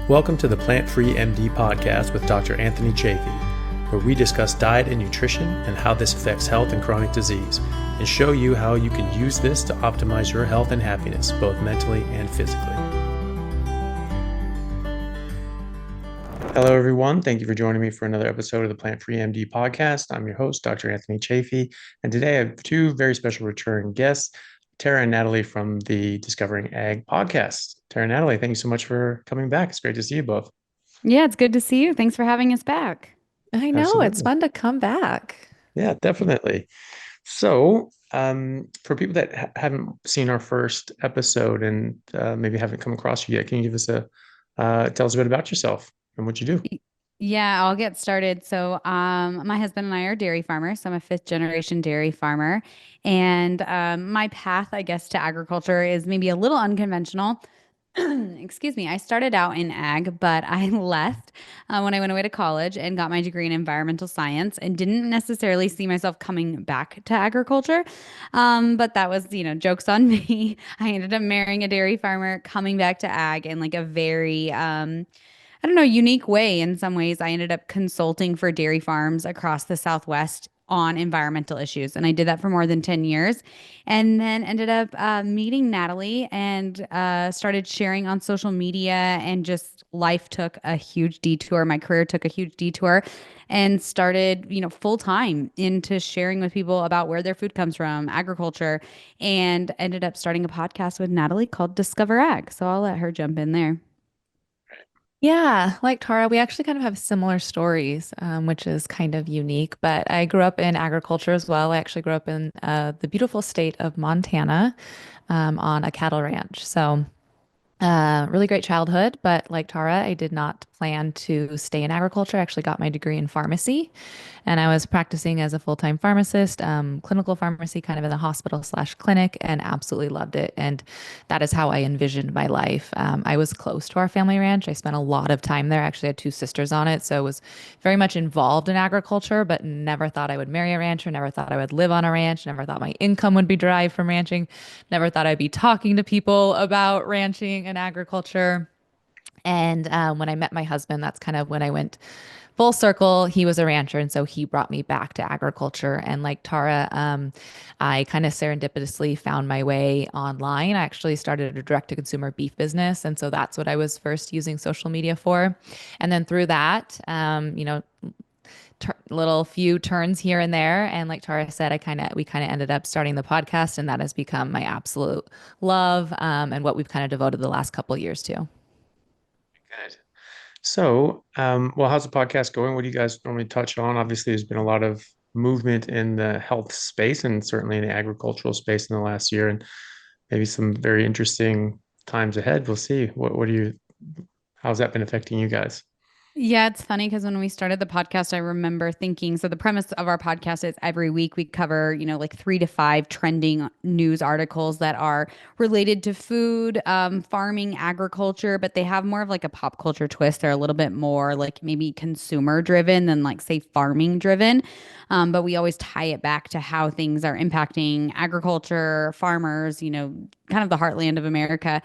Welcome to the Plant-Free MD podcast with Dr. Anthony Chaffee, where we discuss diet and nutrition and how this affects health and chronic disease, and show you how you can use this to optimize your health and happiness, both mentally and physically. Hello, everyone. Thank you for joining me for another episode of the Plant-Free MD podcast. I'm your host, Dr. Anthony Chaffee, and today I have two very special returning guests, Tara and Natalie from the Discovering Ag podcast. Tara and Natalie, thank you so much for coming back. It's great to see you both. Yeah, it's good to see you. Thanks for having us back. I know, it's Absolutely. fun to come back. Yeah, definitely. So, for people that haven't seen our first episode and maybe haven't come across you yet, can you give us tell us a bit about yourself and what you do? Yeah, I'll get started. So, my husband and I are dairy farmers. So I'm a fifth generation dairy farmer. And my path, I guess, to agriculture is maybe a little unconventional. Excuse me. I started out in ag, but I left when I went away to college and got my degree in environmental science and didn't necessarily see myself coming back to agriculture. But that was, jokes on me. I ended up marrying a dairy farmer, coming back to ag in like a very, I don't know, unique way. In some ways, I ended up consulting for dairy farms across the Southwest on environmental issues. And I did that for more than 10 years. And then ended up meeting Natalie and started sharing on social media. And just life took a huge detour. My career took a huge detour and started, full time into sharing with people about where their food comes from, agriculture, and ended up starting a podcast with Natalie called Discover Ag. So I'll let her jump in there. Yeah, like Tara, we actually kind of have similar stories, which is kind of unique. But I grew up in agriculture as well. I actually grew up in the beautiful state of Montana, on a cattle ranch. So really great childhood, but like Tara, I did not plan to stay in agriculture. I actually got my degree in pharmacy, and I was practicing as a full-time pharmacist, clinical pharmacy, kind of in the hospital slash clinic, and absolutely loved it. And that is how I envisioned my life. I was close to our family ranch. I spent a lot of time there. I actually had two sisters on it, so I was very much involved in agriculture, but never thought I would marry a rancher. Never thought I would live on a ranch. Never thought my income would be derived from ranching. Never thought I'd be talking to people about ranching and agriculture. And when I met my husband, that's kind of when I went full circle. He was a rancher, and so he brought me back to agriculture. And like Tara, I kind of serendipitously found my way online. I actually started a direct-to-consumer beef business, and so that's what I was first using social media for. And then through that, little few turns here and there. And like Tara said, we kind of ended up starting the podcast, and that has become my absolute love, and what we've kind of devoted the last couple of years to. Good. So, well, how's the podcast going? What do you guys normally touch on? Obviously, there's been a lot of movement in the health space and certainly in the agricultural space in the last year, and maybe some very interesting times ahead. We'll see. How's that been affecting you guys? Yeah, it's funny because when we started the podcast, I remember thinking, so the premise of our podcast is every week we cover, like 3 to 5 trending news articles that are related to food, farming, agriculture, but they have more of like a pop culture twist. They're a little bit more like maybe consumer driven than like say farming driven. But we always tie it back to how things are impacting agriculture, farmers, kind of the heartland of America.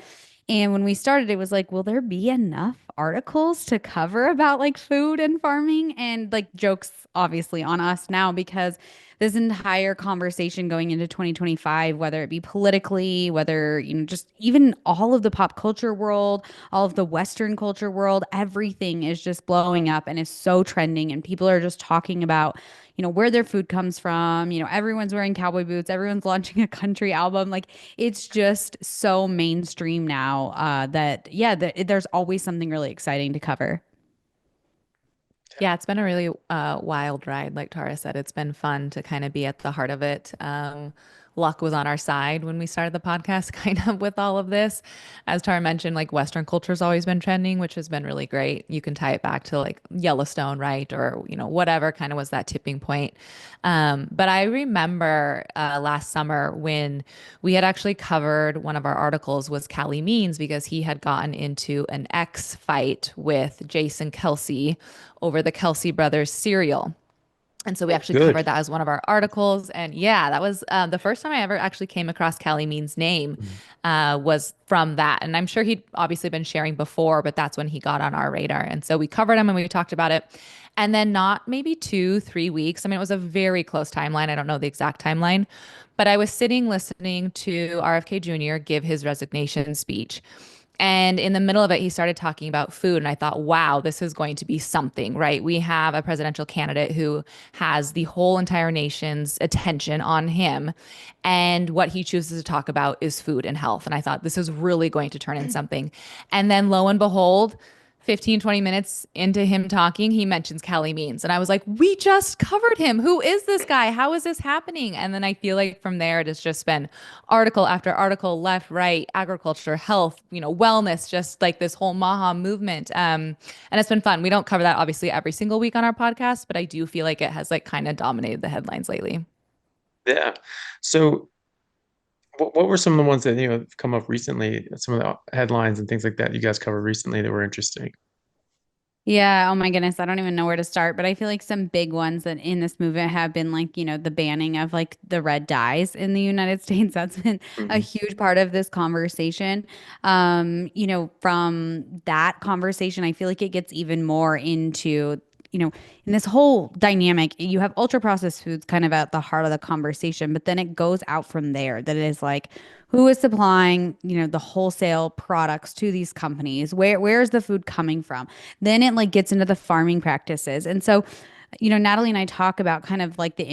And when we started, it was like, will there be enough articles to cover about like food and farming? And like jokes, obviously, on us now because this entire conversation going into 2025, whether it be politically, whether, just even all of the pop culture world, all of the Western culture world, everything is just blowing up and is so trending. And people are just talking about, where their food comes from. Everyone's wearing cowboy boots, everyone's launching a country album. Like it's just so mainstream now that yeah, there's always something really exciting to cover. Yeah, it's been a really wild ride. Like Tara said, it's been fun to kind of be at the heart of it. Luck was on our side when we started the podcast, kind of with all of this. As Tara mentioned, like Western culture's always been trending, which has been really great. You can tie it back to like Yellowstone, right? Or, whatever kind of was that tipping point. But I remember last summer when we had actually covered one of our articles was Callie Means because he had gotten into an X fight with Jason Kelsey over the Kelsey brothers cereal. And so we Oh, actually covered good. that as one of our articles. And yeah, that was the first time I ever actually came across Callie Mean's name Mm. was from that. And I'm sure he'd obviously been sharing before, but that's when he got on our radar. And so we covered him and we talked about it. And then not maybe 2, 3 weeks. I mean, it was a very close timeline. I don't know the exact timeline, but I was sitting listening to RFK Jr. give his resignation speech. And in the middle of it, he started talking about food. And I thought, wow, this is going to be something, right? We have a presidential candidate who has the whole entire nation's attention on him. And what he chooses to talk about is food and health. And I thought, this is really going to turn in something. And then lo and behold, 15, 20 minutes into him talking, he mentions Kelly Means. And I was like, we just covered him. Who is this guy? How is this happening? And then I feel like from there, it has just been article after article, left, right, agriculture, health, wellness, just like this whole Maha movement. And it's been fun. We don't cover that obviously every single week on our podcast, but I do feel like it has like kind of dominated the headlines lately. Yeah. So what were some of the ones that, have come up recently, some of the headlines and things like that you guys covered recently that were interesting? Yeah, oh my goodness, I don't even know where to start, but I feel like some big ones that in this movement have been like, the banning of like the red dyes in the United States. That's been a Hmm. huge part of this conversation. From that conversation, I feel like it gets even more into, in this whole dynamic, you have ultra processed foods kind of at the heart of the conversation, but then it goes out from there that it is like, who is supplying, the wholesale products to these companies? Where's the food coming from? Then it like gets into the farming practices. And so, Natalie and I talk about kind of like the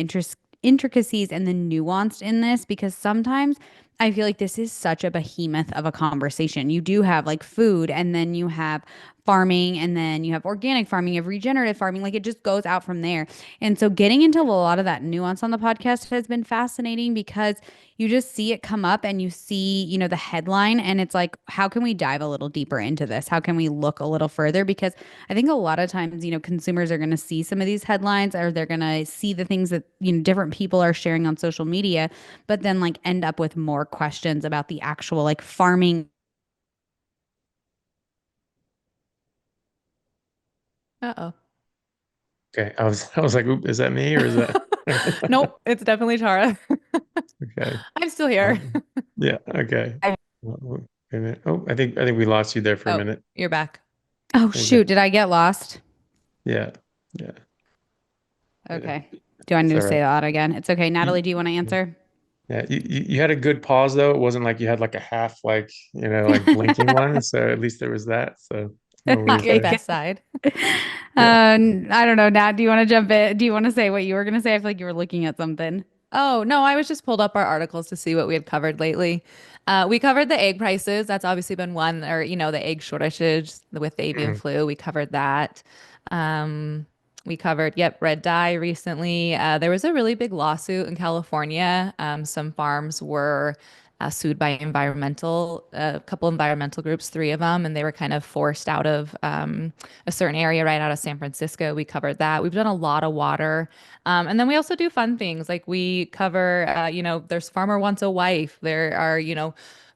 intricacies and the nuanced in this because sometimes I feel like this is such a behemoth of a conversation. You do have like food, and then you have farming, and then you have organic farming, you have regenerative farming. Like it just goes out from there. And so getting into a lot of that nuance on the podcast has been fascinating because you just see it come up and you see, the headline, and it's like, how can we dive a little deeper into this? How can we look a little further? Because I think a lot of times, consumers are going to see some of these headlines, or they're going to see the things that, different people are sharing on social media, but then like end up with more questions about the actual like farming. Uh-oh. Okay. I was like, oop, is that me or is that? Nope, it's definitely Tara. Okay. I'm still here. Um, yeah. Okay. Wait a minute. Oh, I think we lost you there for a Oh, minute. you're back. Oh, Okay. shoot. Did I get lost? Yeah. Yeah. Yeah. Okay. Do I need It's to all say right. that again? It's okay. You, Natalie, do you want to answer? yeah. You had a good pause though. It wasn't like you had like a half like, like blinking one. So at least there was that. So no Not worries your there. Okay. best side. Yeah. I don't know, Nat. Do you want to jump in? Do you want to say what you were going to say? I feel like you were looking at something. Oh, no, I was just pulled up our articles to see what we had covered lately. We covered the egg prices. That's obviously been one, or, the egg shortages with the avian Mhm. flu. We covered that. Um, we covered, yep, red dye recently. There was a really big lawsuit in California. Some farms were sued by a couple environmental groups, three of them, and they were kind of forced out of a certain area right out of San Francisco. We covered that. We've done a lot of water. And then we also do fun things like we cover, there's Farmer Wants a Wife. There are,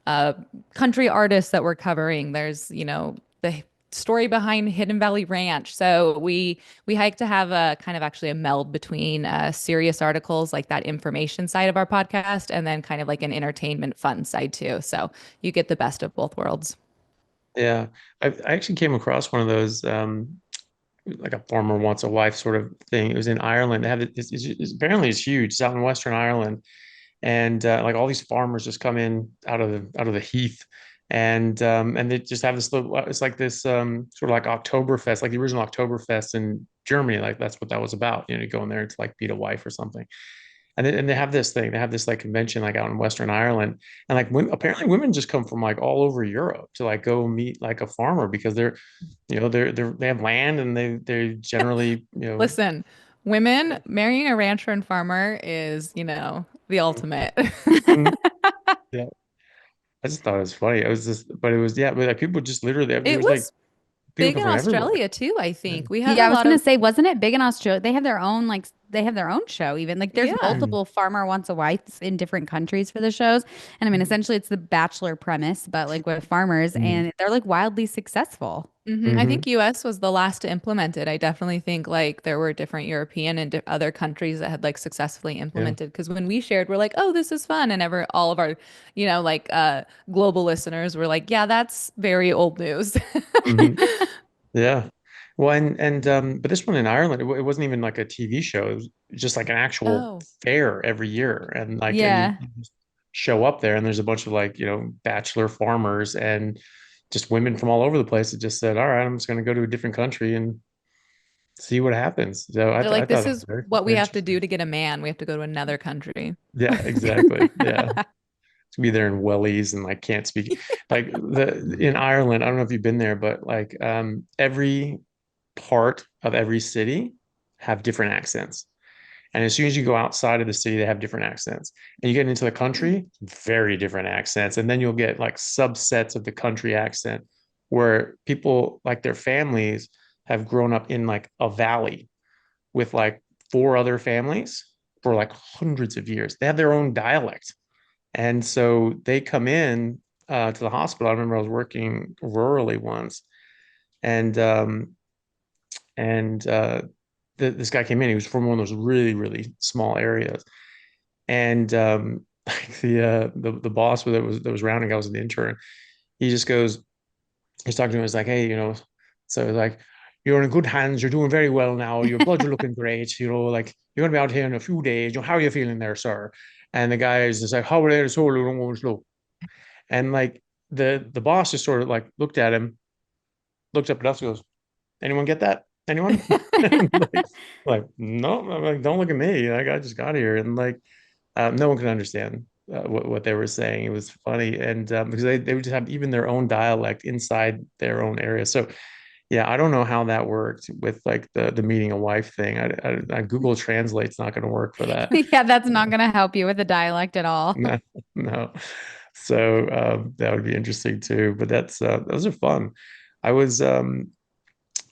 uh, country artists that we're covering. There's, the story behind Hidden Valley Ranch. So we like to have a kind of actually a meld between serious articles like that information side of our podcast and then kind of like an entertainment fun side too. So you get the best of both worlds. Yeah. I actually came across one of those, like a farmer wants a wife sort of thing. It was in Ireland. They have apparently it's huge. It's out in Western Ireland, and like all these farmers just come in out of the heath, and they just have this little. It's like this sort of like Oktoberfest, like the original Oktoberfest in Germany. Like that's what that was about. You go in there to like beat a wife or something. And they have this thing. They have this like convention like out in Western Ireland, and like apparently women just come from like all over Europe to like go meet like a farmer because they have land and they generally Listen, women marrying a rancher and farmer is, the ultimate. Mhm. Yeah. I just thought it was funny. It was just, but it was, yeah, but like people just literally, there It was like was people big come in from everywhere. Australia too, I Yeah. think. We had Yeah, a I was lot gonna of say, wasn't it big in Australia? They have their own like they have their own show even. Like there's Yeah. Mm, multiple Farmer Wants a Wife in different countries for the shows. And I mean, essentially it's the Bachelor premise, but like with farmers, mm, and they're like wildly successful. I hmm think US was the last to implement it. I definitely think like there were different European and other countries that had like successfully yeah. implemented because when we shared, we're like, oh, this is fun. And ever all of our, like global listeners were like, yeah, that's very old news. hmm Yeah. Well, but this one in Ireland, it wasn't even like a TV show. It was just like an actual Oh. fair every year, and Yeah. you just show up there, and there's a bunch of like bachelor farmers and just women from all over the place that just said, "All right, I'm just going to go to a different country and see what happens." So They're I like, thought this that was is very, what we very have to do interesting. to get a man. We have to go to another country. Yeah, exactly. Yeah, to be there in wellies and like can't speak like the in Ireland. I don't know if you've been there, but like every part of every city have different accents. And as soon as you go outside of the city, they have different accents. And you get into the country, very different accents. And then you'll get like subsets of the country accent where people, like their families, have grown up in like a valley with like four other families for like hundreds of years. They have their own dialect. And so they come in to the hospital. I remember I was working rurally once, and and this guy came in. He was from one of those really, really small areas, and the boss that was rounding, I was an intern. He just goes, he's talking to him. He's like, hey, so he's like, you're in good hands. You're doing very well now. Your bloods are looking great. Like you're gonna be out here in a few days. How are you feeling there, sir? And the guy is just like, how are they so slow? And like the boss just sort of like looked at him, looked up at us, and goes, anyone get that? Anyone? And no, I'm like, don't look at me. Like I just got here, and like no one could understand what they were saying. It was funny, and because they would just have even their own dialect inside their own area. So yeah, I don't know how that worked with like the meeting a wife thing. Google Translate's not going to work for that. Yeah, that's not going to help you with the dialect at all. No, no. So that would be interesting too. But those are fun. I was um,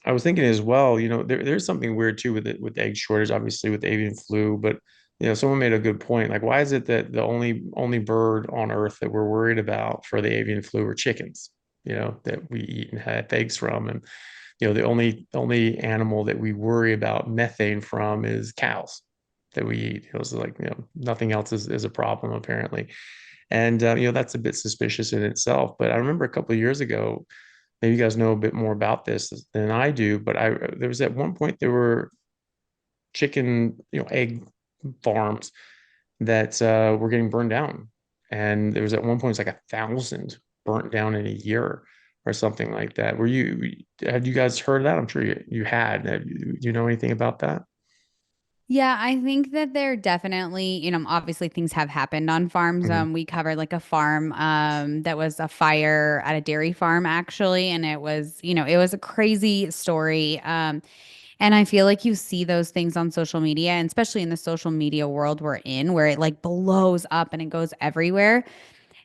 I was thinking as well, there's something weird too with it with the egg shortage, obviously with avian flu, but someone made a good point. Like, why is it that the only bird on Earth that we're worried about for the avian flu are chickens, that we eat and have eggs from, and the only animal that we worry about methane from is cows that we eat. So like, nothing else is a problem apparently. And that's a bit suspicious in itself. But I remember a couple of years ago, maybe you guys know a bit more about this than I do, but I there was at one point there were chicken, egg farms that were getting burned down, and there was at one point it's like 1,000 burnt down in a year or something like that. Had you guys heard of that? I'm sure you had. Do you know anything about that? Yeah, I think that there definitely, obviously things have happened on farms. Mhm. We covered like a farm that was a fire at a dairy farm actually, and it was a crazy story. And I feel like you see those things on social media, and especially in the social media world we're in, where it like blows up and it goes everywhere.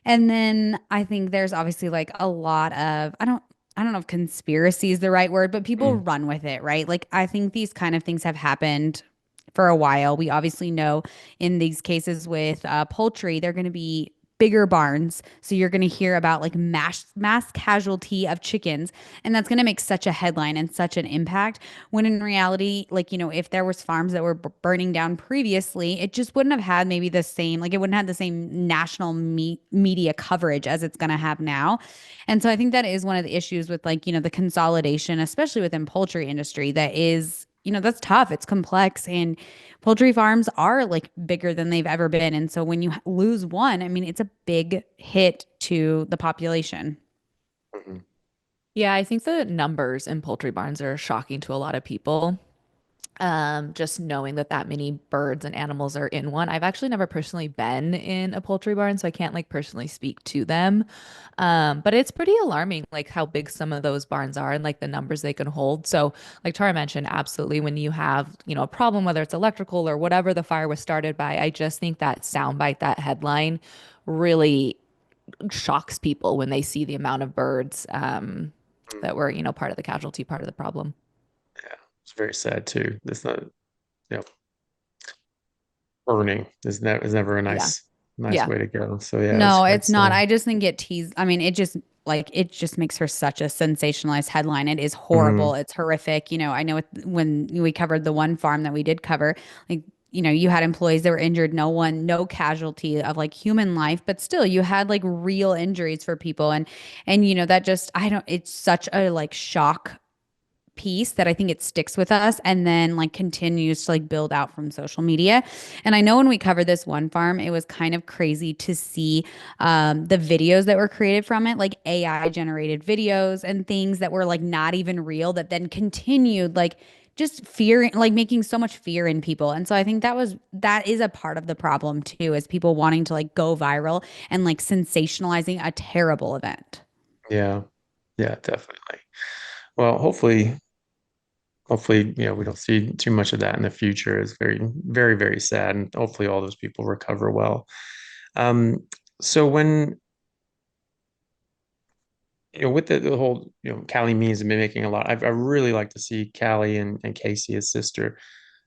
And then I think there's obviously like a lot of I don't know if conspiracy is the right word, but people Mhm. run with it, right? Like I think these kind of things have happened for a while. We obviously know in these cases with poultry, they're going to be bigger barns. So you're going to hear about like mass casualty of chickens, and that's going to make such a headline and such an impact. When in reality, like if there was farms that were burning down previously, it just wouldn't have had maybe the same like it wouldn't have the same national media coverage as it's going to have now. And so I think that is one of the issues with like the consolidation, especially within poultry industry, that is that's tough. It's complex, and poultry farms are like bigger than they've ever been. And so when you lose one, I mean, it's a big hit to the population. Mhm. Yeah, I think the numbers in poultry barns are shocking to a lot of people. Just knowing that that many birds and animals are in one. I've actually never personally been in a poultry barn, so I can't like personally speak to them. But it's pretty alarming, like how big some of those barns are and like the numbers they can hold. So, like Tara mentioned, absolutely, when you have, a problem, whether it's electrical or whatever the fire was started by, I just think that soundbite, that headline really shocks people when they see the amount of birds Mhm. that were, part of the casualty, part of the problem. Yeah, it's very sad too. That's not, yeah. burning is never a Yeah. nice Yeah. way to go. So yeah, it was No, quite it's not. sad. I just think it teased. I mean, it just makes for such a sensationalized headline. It is horrible. Mhm. It's horrific. I know when we covered the one farm that we did cover, like, you had employees that were injured, no casualty of like human life, but still you had like real injuries for people. And that just, I don't, it's such a like shock piece that I think it sticks with us and then like continues to like build out from social media. And I know when we covered this one farm, it was kind of crazy to see the videos that were created from it, like AI generated videos and things that were like not even real that then continued like just fear, like making so much fear in people. And so I think that is a part of the problem too, is people wanting to like go viral and like sensationalizing a terrible event. Yeah. Yeah, definitely. Well, hopefully, we don't see too much of that in the future. It's very, very, very sad, and hopefully all those people recover well. Um, so when with the whole Callie memes have been making a lot. I really like to see Callie and Casey, his sister,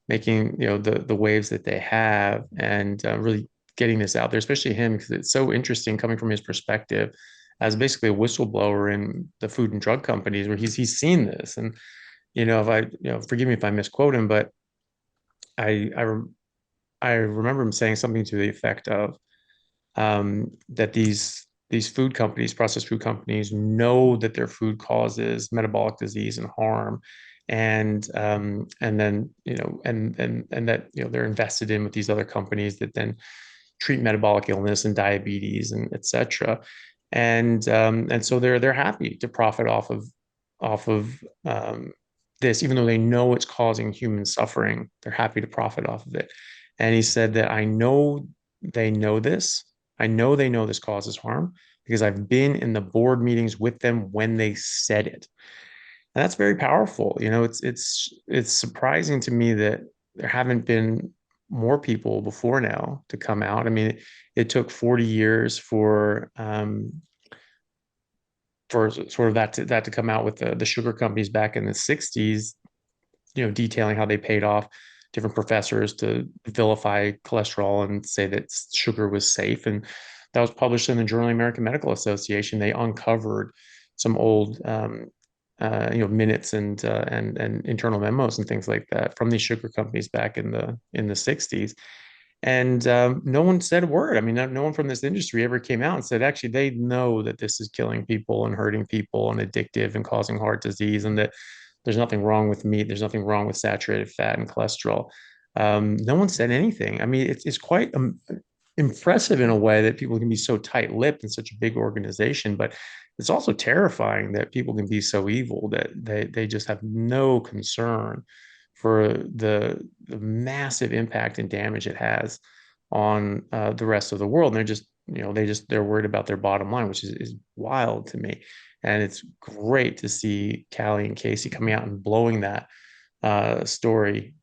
making the waves that they have and really getting this out there, especially him because it's so interesting coming from his perspective as basically a whistleblower in the food and drug companies where he's seen this and if I forgive me if I misquote him, but I I, rem- I remember him saying something to the effect of that these food companies, processed food companies, know that their food causes metabolic disease and harm, and then and that they're invested in with these other companies that then treat metabolic illness and diabetes and etc. And so they're happy to profit off of this, even though they know it's causing human suffering. They're happy to profit off of it. And he said that I know they know this. I know they know this causes harm because I've been in the board meetings with them when they said it. And that's very powerful. It's surprising to me that there haven't been more people before now to come out. I mean, it took 40 years for sort of that to come out with the sugar companies back in the 60s, detailing how they paid off different professors to vilify cholesterol and say that sugar was safe. And that was published in the Journal of the American Medical Association. They uncovered some old minutes and internal memos and things like that from these sugar companies back in the 60s. And no one said a word. I mean, no one from this industry ever came out and said, actually, they know that this is killing people and hurting people and addictive and causing heart disease, and that there's nothing wrong with meat. There's nothing wrong with saturated fat and cholesterol. No one said anything. I mean, it's quite impressive in a way that people can be so tight-lipped in such a big organization, but it's also terrifying that people can be so evil that they just have no concern for the massive impact and damage it has on the rest of the world. And they're worried about their bottom line, which is wild to me. And it's great to see Callie and Casey coming out and blowing that story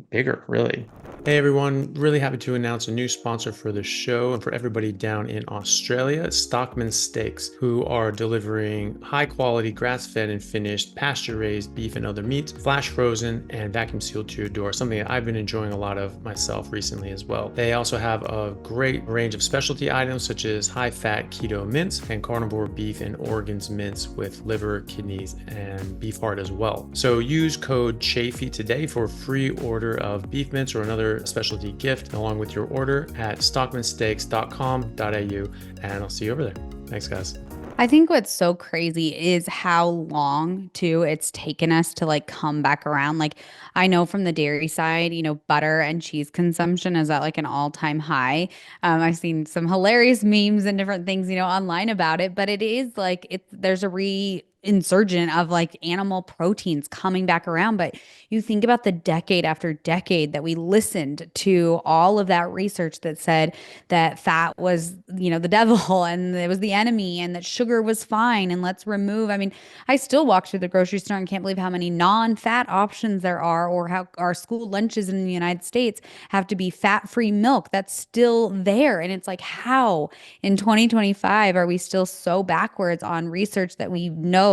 bigger, really. Hey everyone, really happy to announce a new sponsor for the show and for everybody down in Australia. It's Stockman Steaks, who are delivering high quality grass fed and finished pasture raised beef and other meats, flash frozen and vacuum sealed to your door, something that I've been enjoying a lot of myself recently as well. They also have a great range of specialty items such as high fat keto mince and carnivore beef and organs mince with liver, kidneys, and beef heart as well. So use code Chaffee today for a free order of beef mince or another specialty gift along with your order at stockmansteaks.com.au, and I'll see you over there. Thanks, guys. I think what's so crazy is how long too it's taken us to like come back around. Like I know from the dairy side, butter and cheese consumption is at like an all-time high. I've seen some hilarious memes and different things, online about it, but it is like there's a insurgent of like animal proteins coming back around. But you think about the decade after decade that we listened to all of that research that said that fat was, the devil and it was the enemy and that sugar was fine and let's remove. I mean, I still walk through the grocery store and can't believe how many non-fat options there are, or how our school lunches in the United States have to be fat-free milk. That's still there. And it's like, how in 2025 are we still so backwards on research that we know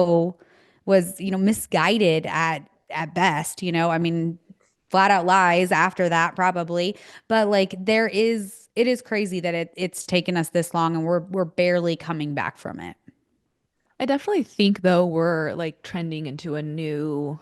was, misguided at best, I mean, flat out lies after that probably. But like it is crazy that it's taken us this long and we're barely coming back from it. I definitely think though we're like trending into a new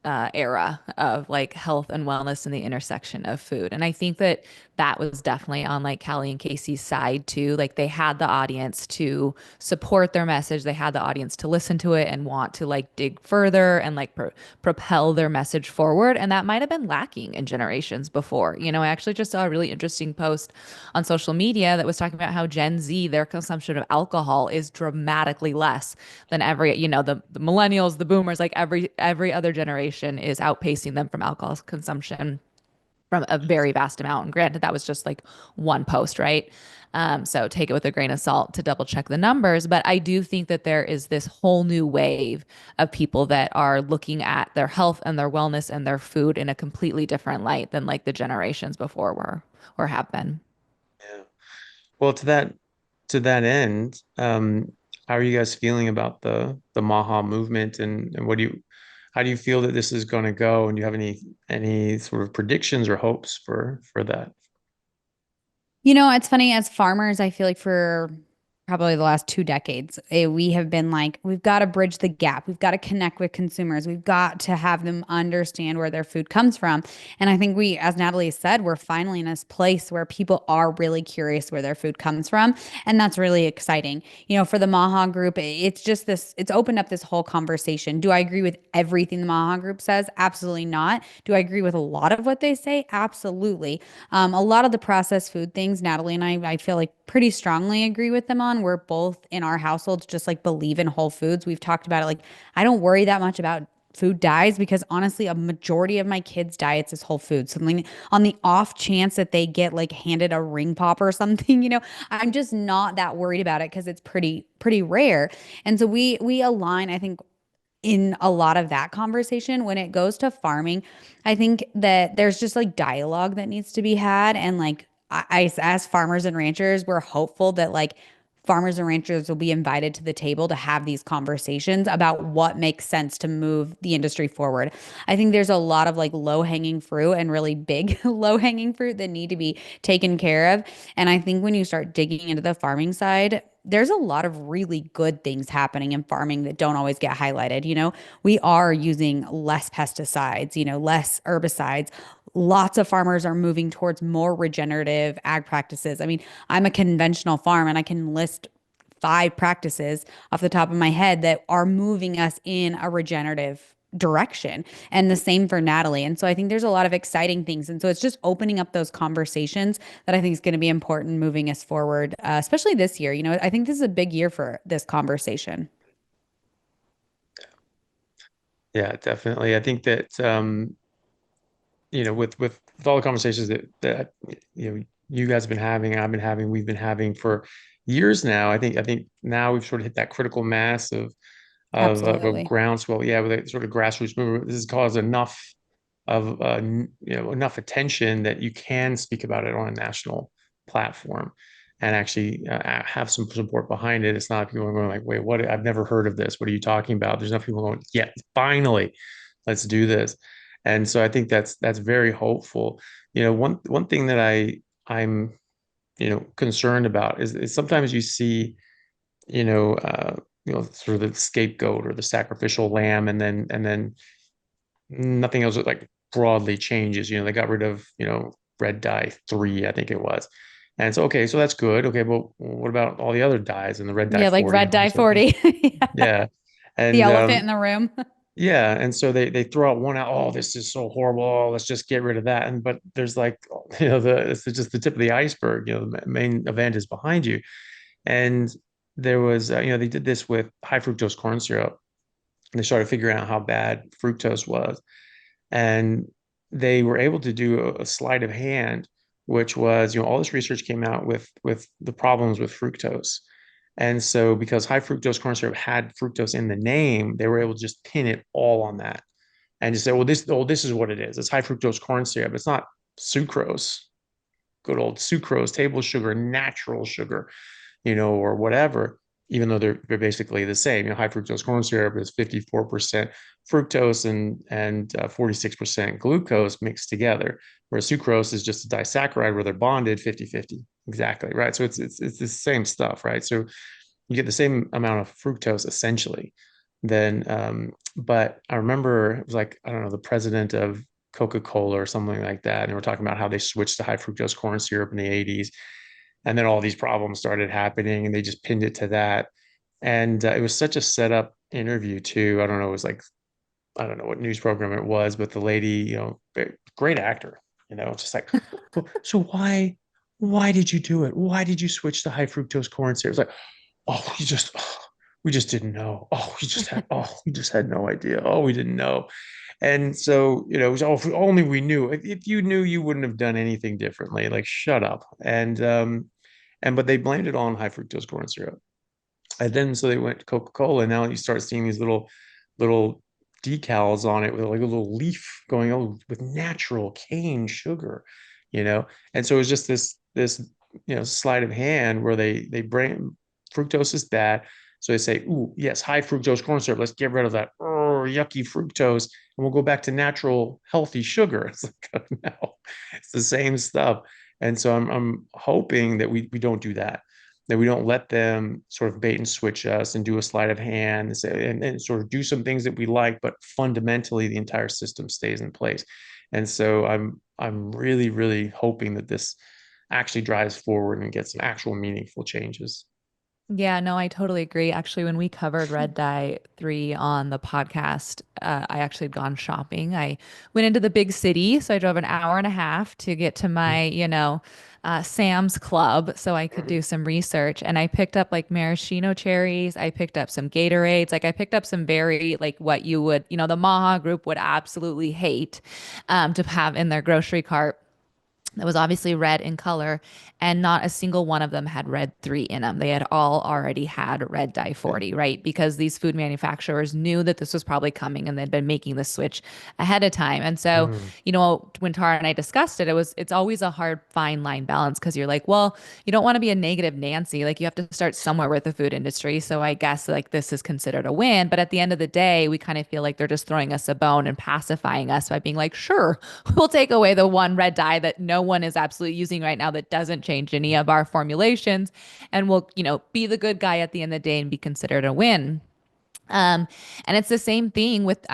era of like health and wellness and the intersection of food. And I think that that was definitely on like Callie and Casey's side too. Like they had the audience to support their message. They had the audience to listen to it and want to like dig further and like propel their message forward. And that might have been lacking in generations before. You know, I actually just saw a really interesting post on social media that was talking about how Gen Z, their consumption of alcohol is dramatically less than every, you know, the millennials, the boomers, like every other generation is outpacing them from alcohol consumption from a very vast amount. And granted, that was just like one post, right? So take it with a grain of salt to double check the numbers. But I do think that there is this whole new wave of people that are looking at their health and their wellness and their food in a completely different light than like the generations before were or have been. Yeah. Well, to that end, how are you guys feeling about the Maha movement, and what do you how do you feel that this is going to go? And do you have any sort of predictions or hopes for that? You know, it's funny as farmers, I feel like for probably the last 2 decades, we have been like, we've got to bridge the gap. We've got to connect with consumers. We've got to have them understand where their food comes from. And I think we, as Natalie said, we're finally in this place where people are really curious where their food comes from. And that's really exciting. You know, for the Maha group, it's just this, it's opened up this whole conversation. Do I agree with everything the Maha group says? Absolutely not. Do I agree with a lot of what they say? Absolutely. A lot of the processed food things, Natalie and I feel like pretty strongly agree with them on. We're both in our households just like believe in whole foods. We've talked about it. Like, I don't worry that much about food dyes because honestly, a majority of my kids' diets is whole food. Something on the off chance that they get like handed a ring pop or something, I'm just not that worried about it because it's pretty rare. And so we align, I think, in a lot of that conversation. When it goes to farming, I think that there's just like dialogue that needs to be had. And like, as farmers and ranchers, we're hopeful that like farmers and ranchers will be invited to the table to have these conversations about what makes sense to move the industry forward. I think there's a lot of like low hanging fruit and really big low hanging fruit that need to be taken care of. And I think when you start digging into the farming side, there's a lot of really good things happening in farming that don't always get highlighted. We are using less pesticides, less herbicides. Lots of farmers are moving towards more regenerative ag practices. I mean, I'm a conventional farm and I can list 5 practices off the top of my head that are moving us in a regenerative direction. And the same for Natalie. And so I think there's a lot of exciting things. And so it's just opening up those conversations that I think is going to be important moving us forward, especially this year. I think this is a big year for this conversation. Yeah, definitely. I think that with all the conversations that you guys have been having, I've been having, we've been having for years now. I think now we've sort of hit that critical mass of a Absolutely. groundswell, yeah, with a sort of grassroots movement. This has caused enough attention that you can speak about it on a national platform and actually have some support behind it. It's not people going like, wait, what? I've never heard of this. What are you talking about? There's enough people going, yeah, finally, let's do this. And so I think that's very hopeful. One thing that I'm concerned about is sometimes you see sort of the scapegoat or the sacrificial lamb, and then nothing else like broadly changes. They got rid of, red dye 3, I think it was. And so, okay, so that's good. Okay, but what about all the other dyes and the red dye Yeah, like 40 red and all dye this other thing? 40. Yeah. Yeah. The And elephant in the room. yeah, and so they throw out one out, oh, this is so horrible. Oh, let's just get rid of that. And but there's like, it's just the tip of the iceberg. The main event is behind you. And there was, they did this with high fructose corn syrup. They started figuring out how bad fructose was. And they were able to do a sleight of hand, which was, all this research came out with the problems with fructose. And so because high fructose corn syrup had fructose in the name, they were able to just pin it all on that and just say, well, this is what it is. It's high fructose corn syrup. It's not sucrose, good old sucrose, table sugar, natural sugar, or whatever. even though they're basically the same. High fructose corn syrup is 54% fructose and 46% glucose mixed together, whereas sucrose is just a disaccharide where they're bonded 50-50. Exactly, right? So it's the same stuff, right? So you get the same amount of fructose essentially. Then, but I remember it was like, I don't know, the president of Coca-Cola or something like that. And we're talking about how they switched to high fructose corn syrup in the 80s. And then all these problems started happening and they just pinned it to that. And it was such a setup interview too. I don't know, it was like, I don't know what news program it was, but the lady, great actor, just like, so why did you do it? Why did you switch to high fructose corn syrup? It's like, oh, we just didn't know. We just had no idea. Oh, we didn't know. And so, it was, oh, if only we knew. If you knew, you wouldn't have done anything differently. Like, shut up. But they blamed it on high fructose corn syrup. And then so they went to Coca-Cola, and now you start seeing these little decals on it with like a little leaf going on with natural cane sugar, you know. And so it was just this sleight of hand where they bring fructose is bad. So they say, ooh, yes, high fructose corn syrup. Let's get rid of that yucky fructose, and we'll go back to natural, healthy sugar. It's like, no, it's the same stuff. And so I'm hoping that we don't do that we don't let them sort of bait and switch us and do a sleight of hand and sort of do some things that we like, but fundamentally the entire system stays in place. And so I'm really, really hoping that this actually drives forward and gets some actual meaningful changes. Yeah, no, I totally agree. Actually, when we covered Red Dye 3 on the podcast, I actually had gone shopping. I went into the big city, so I drove an hour and a half to get to my, Sam's Club so I could do some research. And I picked up like maraschino cherries. I picked up some Gatorades. Like I picked up some very like what you would, the Maha group would absolutely hate to have in their grocery cart that was obviously red in color, and not a single one of them had red 3 in them. They had all already had red dye Yeah. 40, right? Because these food manufacturers knew that this was probably coming and they'd been making the switch ahead of time. And so, Mm. when Tara and I discussed it, it's always a hard fine line balance because you're like, well, you don't want to be a negative Nancy. Like you have to start somewhere with the food industry. So I guess like this is considered a win. But at the end of the day, we kind of feel like they're just throwing us a bone and pacifying us by being like, sure, we'll take away the one red dye that no one is absolutely using right now that doesn't change any of our formulations, and we'll, be the good guy at the end of the day and be considered a win. And it's the same thing with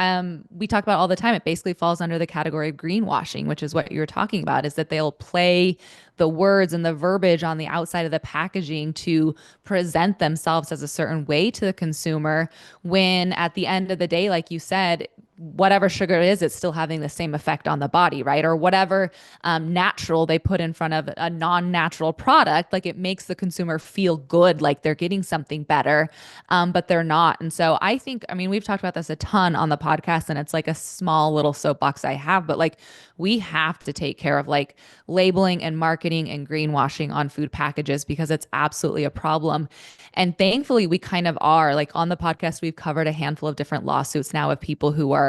we talk about all the time. It basically falls under the category of greenwashing, which is what you're talking about, is that they'll play the words and the verbiage on the outside of the packaging to present themselves as a certain way to the consumer, when at the end of the day, like you said, whatever sugar it is, it's still having the same effect on the body, right? Or whatever natural they put in front of a non-natural product, like it makes the consumer feel good, like they're getting something better, but they're not. And so I think, I mean, we've talked about this a ton on the podcast, and it's like a small little soapbox I have, but like we have to take care of like labeling and marketing and greenwashing on food packages because it's absolutely a problem. And thankfully, we kind of are. Like on the podcast, we've covered a handful of different lawsuits now of people who are,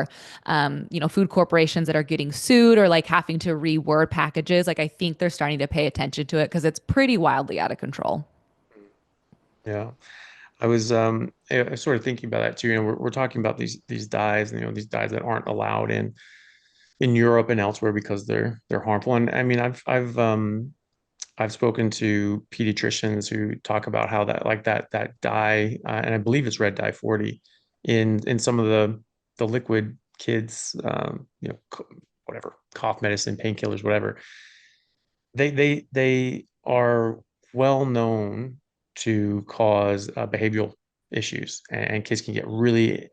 food corporations that are getting sued or like having to reword packages. Like I think they're starting to pay attention to it because it's pretty wildly out of control. Yeah. I was sort of thinking about that too. We're talking about these dyes, and these dyes that aren't allowed in Europe and elsewhere because they're harmful. And I mean, I've spoken to pediatricians who talk about how that dye, and I believe it's red dye 40 in some of the liquid kids, whatever, cough medicine, painkillers, whatever. They are well known to cause behavioral issues, and kids can get really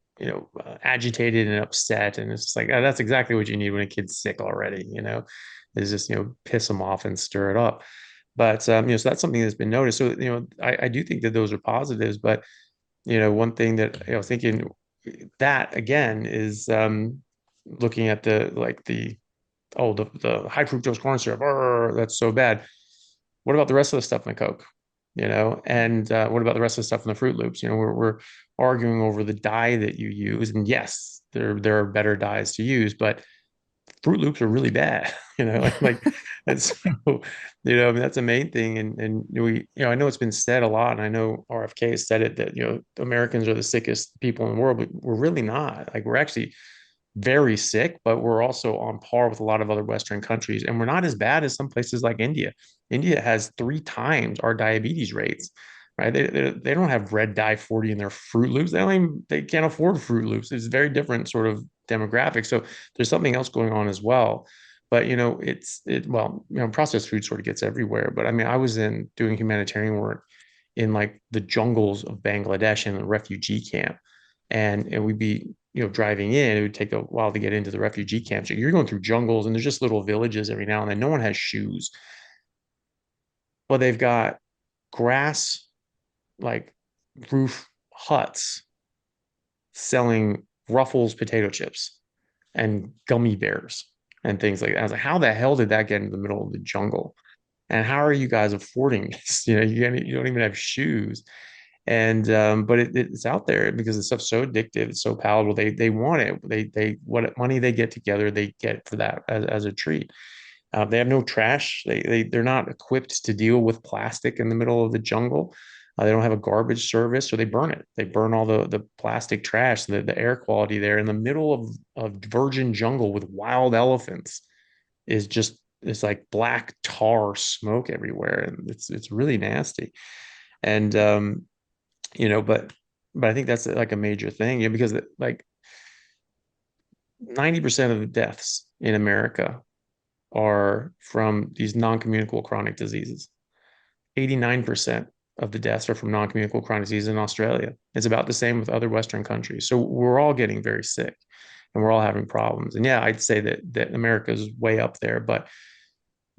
agitated and upset, and it's just like, that's exactly what you need when a kid's sick already, is just piss them off and stir it up. But so that's something that's been noticed. So I do think that those are positives, but one thing that thinking that again is looking at the high fructose corn syrup. That's so bad. What about the rest of the stuff in the Coke? And what about the rest of the stuff in the Fruit Loops? We're arguing over the dye that you use, and yes, there are better dyes to use, but Fruit Loops are really bad, like that's I mean, that's the main thing. And I know it's been said a lot, and I know RFK has said it that, Americans are the sickest people in the world, but we're really not. Like we're actually very sick, but we're also on par with a lot of other Western countries. And we're not as bad as some places like India. India has 3 times our diabetes rates, right? They don't have red dye 40 in their Fruit Loops. They can't afford Fruit Loops. It's a very different sort of demographic. So there's something else going on as well. But processed food sort of gets everywhere. But I mean, I was in doing humanitarian work in like the jungles of Bangladesh in a refugee camp. And we'd be, driving in. It would take a while to get into the refugee camps. You're going through jungles and there's just little villages every now and then. No one has shoes, but they've got grass, like roof huts selling Ruffles potato chips and gummy bears and things like that. I was like, how the hell did that get into the middle of the jungle? And how are you guys affording this? You don't even have shoes. And but it's out there because the stuff's so addictive, it's so palatable. They want it. They what money they get together, they get for that as a treat. They have no trash. They're not equipped to deal with plastic in the middle of the jungle. They don't have a garbage service, so they burn it. They burn all the plastic trash. The air quality there in the middle of virgin jungle with wild elephants is just, it's like black tar smoke everywhere, and it's really nasty. And but I think that's like a major thing, because like 90% of the deaths in America are from these non-communicable chronic diseases. 89% of the deaths are from non-communicable chronic diseases in Australia. It's about the same with other Western countries. So we're all getting very sick and we're all having problems. And yeah, I'd say that America is way up there, but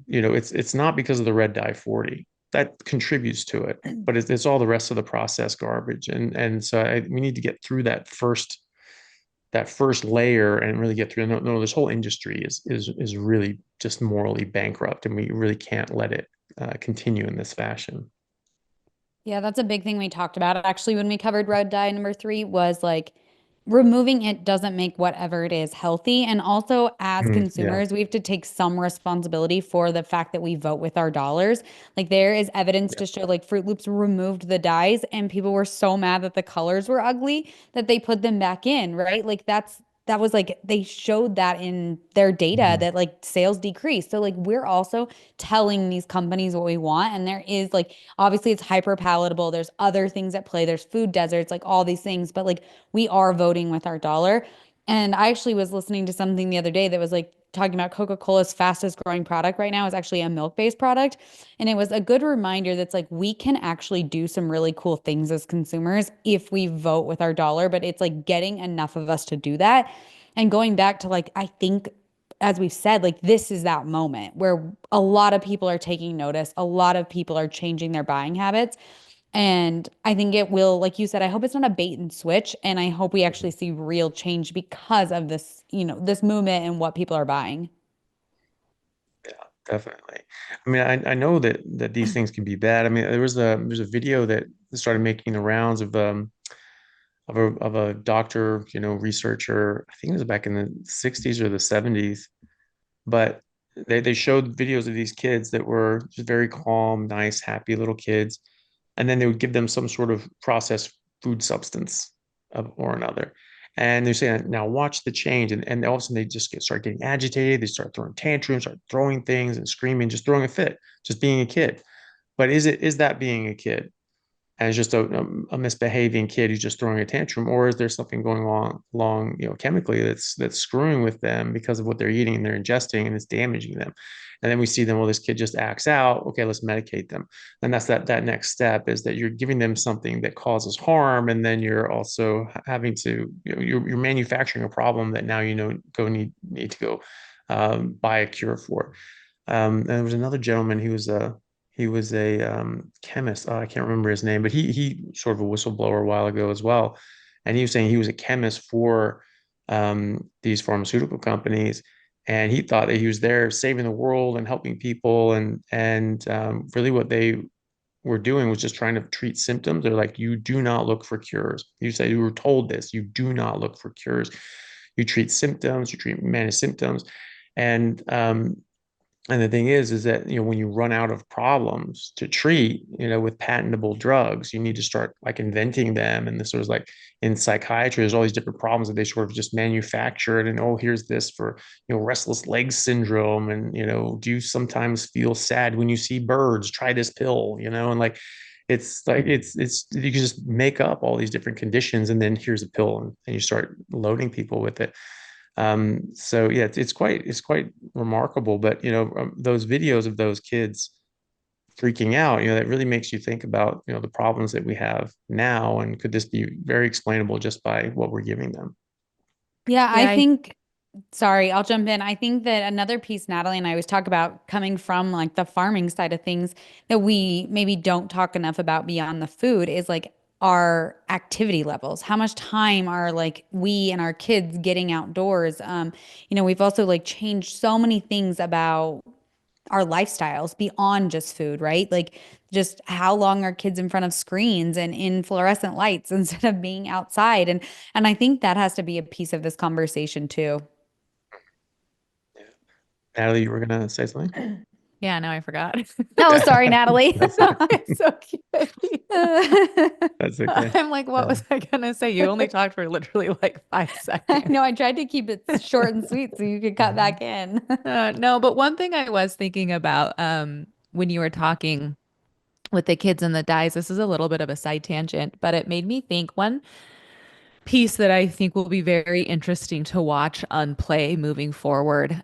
it's not because of the red dye 40 that contributes to it, but it's all the rest of the processed garbage. And so we need to get through that first layer and really get through. No, this whole industry is really just morally bankrupt, and we really can't let it continue in this fashion. Yeah, that's a big thing we talked about. Actually, when we covered red dye number three, was like removing it doesn't make whatever it is healthy. And also, as Yeah. consumers, we have to take some responsibility for the fact that we vote with our dollars. Like, there is evidence Yeah. to show, like, Fruit Loops removed the dyes, and people were so mad that the colors were ugly that they put them back in, right? Like, that was like they showed that in their data Mhm. that like sales decreased. So like we're also telling these companies what we want, and there is like obviously it's hyper palatable. There's other things at play. There's food deserts, like all these things, but like we are voting with our dollar. And I actually was listening to something the other day that was like talking about Coca-Cola's fastest growing product right now is actually a milk-based product. And it was a good reminder that's like we can actually do some really cool things as consumers if we vote with our dollar, but it's like getting enough of us to do that. And going back to like, I think as we've said, like this is that moment where a lot of people are taking notice, a lot of people are changing their buying habits. And I think it will, like you said, I hope it's not a bait and switch. And I hope we actually see real change because of this, this movement and what people are buying. Yeah, definitely. I mean, I know that these things can be bad. I mean, there's a video that started making the rounds of a doctor, researcher. I think it was back in the 60s or the 70s, but they showed videos of these kids that were just very calm, nice, happy little kids, and then they would give them some sort of processed food substance of or another. And they're saying, now watch the change. And all of a sudden they just start getting agitated. They start throwing tantrums, start throwing things and screaming, just throwing a fit, just being a kid. But is that being a kid? And it's just a misbehaving kid who's just throwing a tantrum, or is there something going on along, chemically that's screwing with them because of what they're eating and they're ingesting, and it's damaging them? And then we see them, well, this kid just acts out. Okay, let's medicate them. And that's that next step, is that you're giving them something that causes harm, and then you're also having to, you're manufacturing a problem that now go need to go buy a cure for. And there was another gentleman. He was a chemist. Oh, I can't remember his name, but he sort of a whistleblower a while ago as well. And he was saying he was a chemist for these pharmaceutical companies, and he thought that he was there saving the world and helping people, and really what they were doing was just trying to treat symptoms. They're like, you do not look for cures. You say you were told this. You do not look for cures. You treat symptoms. You treat manage symptoms. And the thing is that, when you run out of problems to treat, with patentable drugs, you need to start like inventing them. And this was like in psychiatry, there's all these different problems that they sort of just manufactured. And oh, here's this for, restless leg syndrome. And, do you sometimes feel sad when you see birds? Try this pill, and it's you can just make up all these different conditions and then here's a pill and you start loading people with it. So yeah, it's quite remarkable. But those videos of those kids freaking out, that really makes you think about the problems that we have now, and could this be very explainable just by what we're giving them? Yeah, I Yeah, think, sorry, I'll jump in. I think that another piece Natalie and I always talk about coming from like the farming side of things that we maybe don't talk enough about beyond the food is like our activity levels. How much time are like we and our kids getting outdoors? We've also like changed so many things about our lifestyles beyond just food, right? Like just how long are kids in front of screens and in fluorescent lights instead of being outside? And I think that has to be a piece of this conversation too. Yeah. Natalie, you were gonna say something? yeah, no, I forgot. Oh, sorry, Natalie. That's okay. I'm so cute. That's okay. I'm like, what Yeah. was I gonna say? You only talked for literally like five I seconds. know I tried to keep it short and sweet so you could cut Mhm. back in. No, but one thing I was thinking about when you were talking with the kids and the dyes, this is a little bit of a side tangent, but it made me think one piece that I think will be very interesting to watch unplay moving forward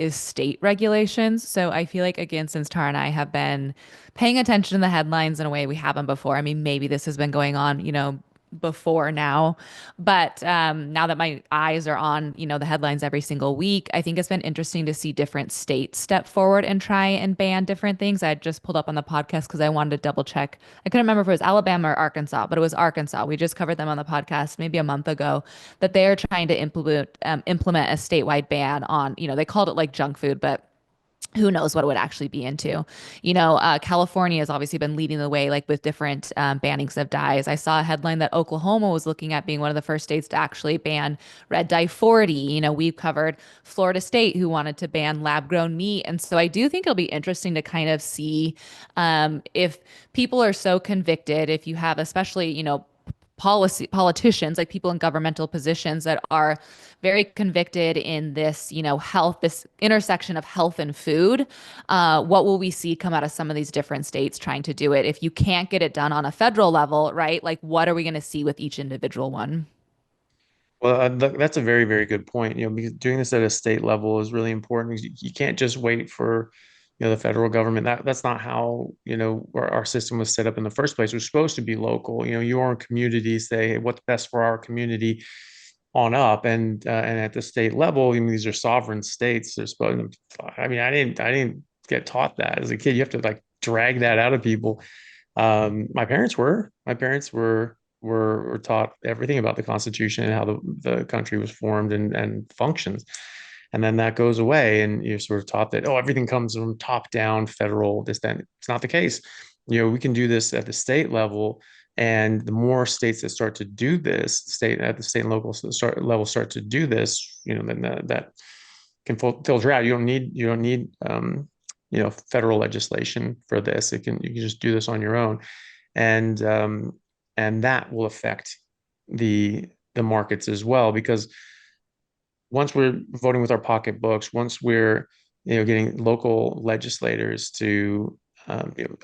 is state regulations. So I feel like, again, since Tara and I have been paying attention to the headlines in a way we haven't before, I mean, maybe this has been going on, before now. But now that my eyes are on, the headlines every single week, I think it's been interesting to see different states step forward and try and ban different things. I just pulled up on the podcast because I wanted to double check. I couldn't remember if it was Alabama or Arkansas, but it was Arkansas. We just covered them on the podcast maybe a month ago that they are trying to implement a statewide ban on, they called it like junk food, but who knows what it would actually be into. California has obviously been leading the way, like with different bannings of dyes. I saw a headline that Oklahoma was looking at being one of the first states to actually ban red dye 40. We've covered Florida State, who wanted to ban lab grown meat. And so I do think it'll be interesting to kind of see if people are so convicted, if you have, especially, politicians, like people in governmental positions that are very convicted in this, health, this intersection of health and food. What will we see come out of some of these different states trying to do it? If you can't get it done on a federal level, right? Like, what are we going to see with each individual one? Well, that's a very, very good point. Because doing this at a state level is really important because you can't just wait for, the federal government. That's not how, our system was set up in the first place. We're supposed to be local. Your own community say, hey, what's best for our community on up, and at the state level, these are sovereign states. They're supposed to, I mean, I didn't get taught that as a kid. You have to like drag that out of people. My parents were taught everything about the Constitution and how the country was formed and functions. And then that goes away, and you're sort of taught that, oh, everything comes from top down, federal, this, then. It's not the case. We can do this at the state level. And the more states that start to do this, at the state and local level start to do this, then that can filter out. You don't need federal legislation for this. You can just do this on your own, and that will affect the markets as well, because once we're voting with our pocketbooks, once we're getting local legislators to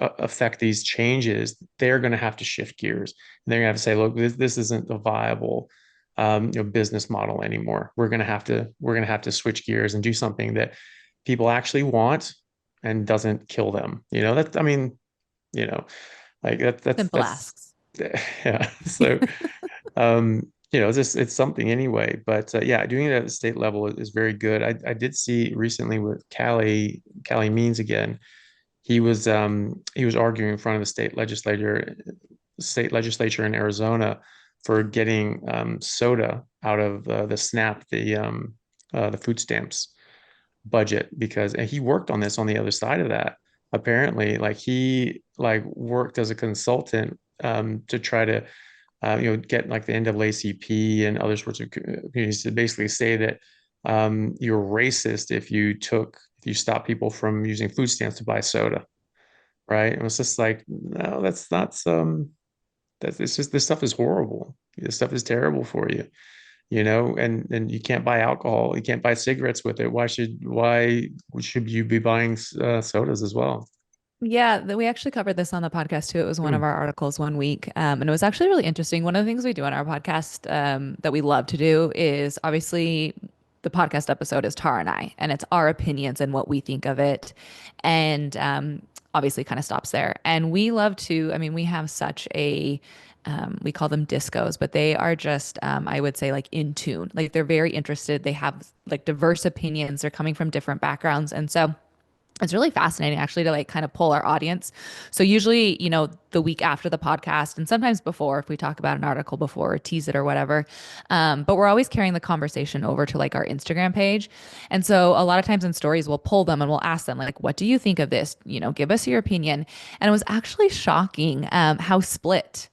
affect these changes, they're going to have to shift gears. And they're going to have to say, look, this isn't a viable business model anymore. We're going to have to switch gears and do something that people actually want and doesn't kill them. That, I mean, you know like Simple that's asks. yeah. So it's something anyway. But yeah, doing it at the state level is very good. I did see recently with Callie Means again. He was arguing in front of the state legislature in Arizona for getting soda out of the SNAP, the food stamps budget, because and he worked on this on the other side of that. Apparently, like he like worked as a consultant to try to get like the NAACP and other sorts of communities to basically say that you're racist if you stop people from using food stamps to buy soda, right? And it's just like, no, that's not some that's it's just this stuff is horrible. This stuff is terrible for you, and you can't buy alcohol, you can't buy cigarettes with it. Why should you be buying sodas as well? Yeah, we actually covered this on the podcast too. It was one of Hmm. our articles one week, and it was actually really interesting. One of the things we do on our podcast that we love to do is obviously the podcast episode is Tara and I, and it's our opinions and what we think of it, and obviously kind of stops there. And we love to, I mean, we have such a we call them discos, but they are just, I would say, like in tune. Like they're very interested. They have like diverse opinions. They're coming from different backgrounds, and so it's really fascinating actually to like kind of pull our audience. So usually, the week after the podcast and sometimes before, if we talk about an article before or tease it or whatever. But we're always carrying the conversation over to like our Instagram page. And so a lot of times in stories, we'll pull them and we'll ask them like, what do you think of this? Give us your opinion. And it was actually shocking how split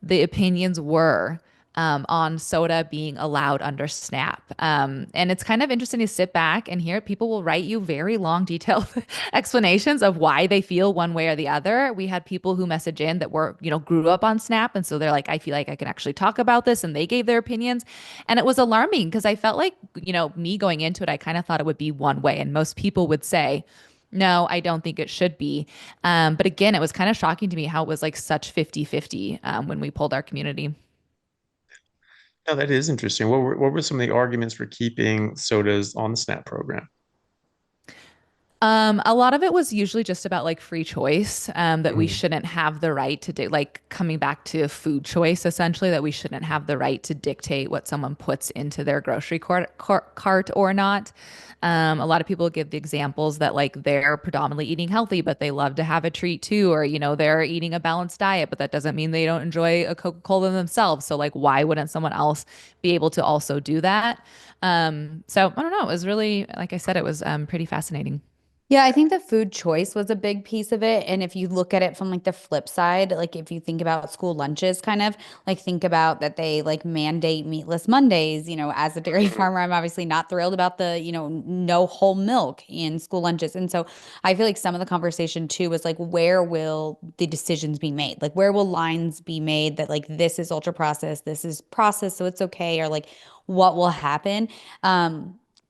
the opinions were on soda being allowed under SNAP. And it's kind of interesting to sit back and hear people will write you very long, detailed explanations of why they feel one way or the other. We had people who message in that grew up on SNAP. And so they're like, I feel like I can actually talk about this. And they gave their opinions. And it was alarming because I felt like, me going into it, I kind of thought it would be one way. And most people would say, no, I don't think it should be. But again, it was kind of shocking to me how it was like such 50-50 when we pulled our community. No, that is interesting. What were some of the arguments for keeping sodas on the SNAP program? A lot of it was usually just about like free choice, that we Mm. shouldn't have the right to do, like coming back to food choice, essentially, that we shouldn't have the right to dictate what someone puts into their grocery cart or not. A lot of people give the examples that like they're predominantly eating healthy, but they love to have a treat too, or, they're eating a balanced diet, but that doesn't mean they don't enjoy a Coca-Cola themselves. So like, why wouldn't someone else be able to also do that? So I don't know. It was really, like I said, it was pretty fascinating. Yeah, I think the food choice was a big piece of it. And if you look at it from like the flip side, like if you think about school lunches, kind of like think about that they like mandate meatless Mondays, as a dairy farmer, I'm obviously not thrilled about the, no whole milk in school lunches. And so I feel like some of the conversation too was like, where will the decisions be made? Like, where will lines be made that like this is ultra processed, this is processed, so it's okay, or like what will happen?